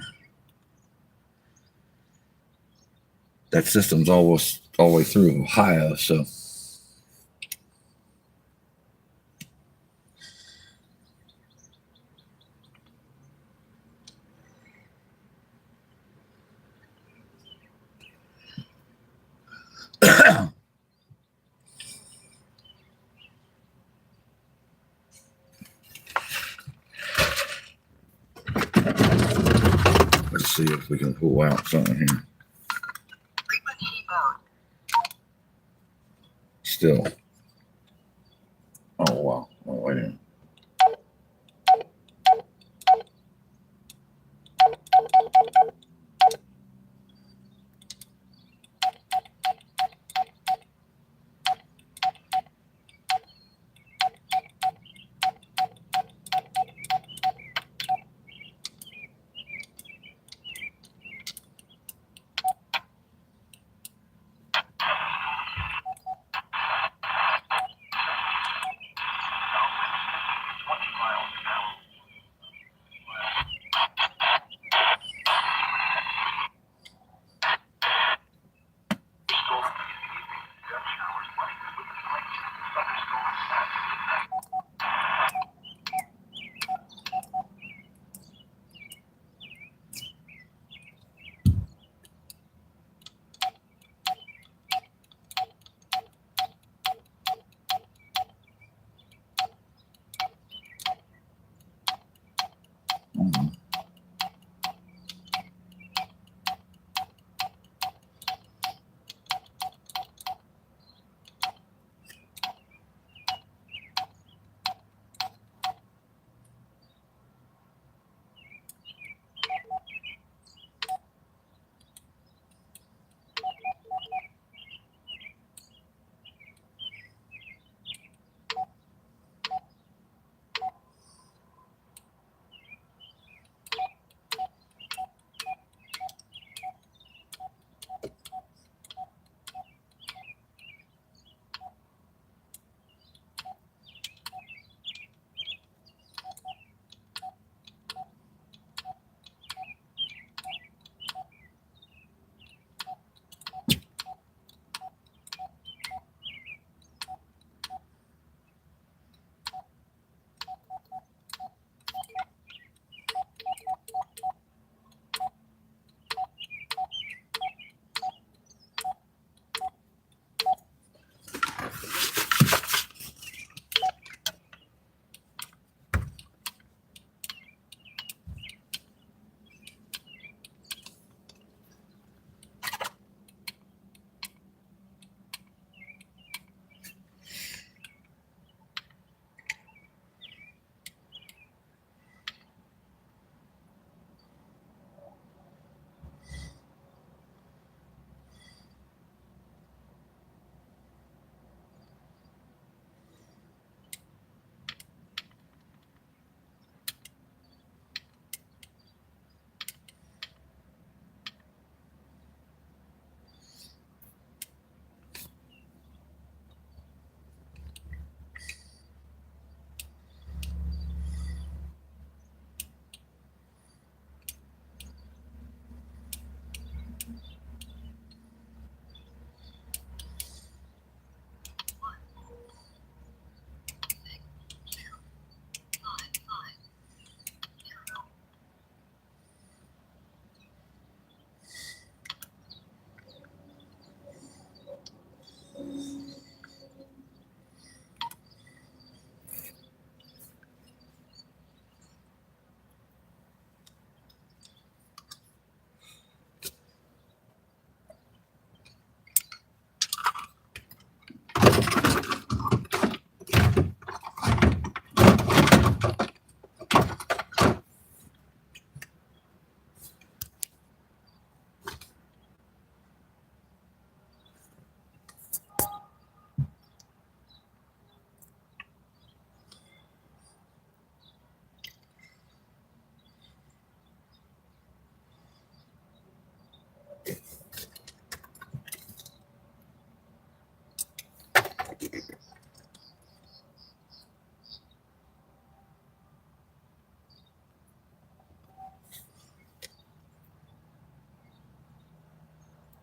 That system's almost all the way through Ohio, so let's see if we can pull out something here. Still. Oh wow. Oh, wait a minute.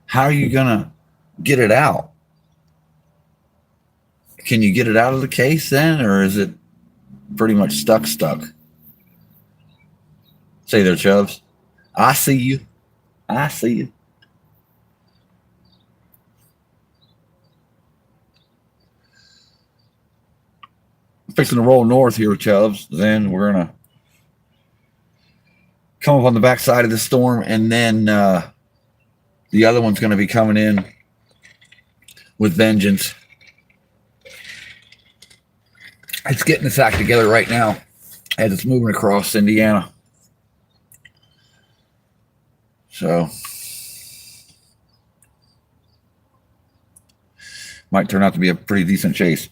How are you gonna get it out? Can you get it out of the case then, or is it pretty much stuck? Say there, Chubbs. I see you. I see you. Fixing to roll north here, Chubbs. Then we're gonna come up on the backside of the storm, and then the other one's gonna be coming in with vengeance. It's getting its act together right now as it's moving across Indiana. So might turn out to be a pretty decent chase.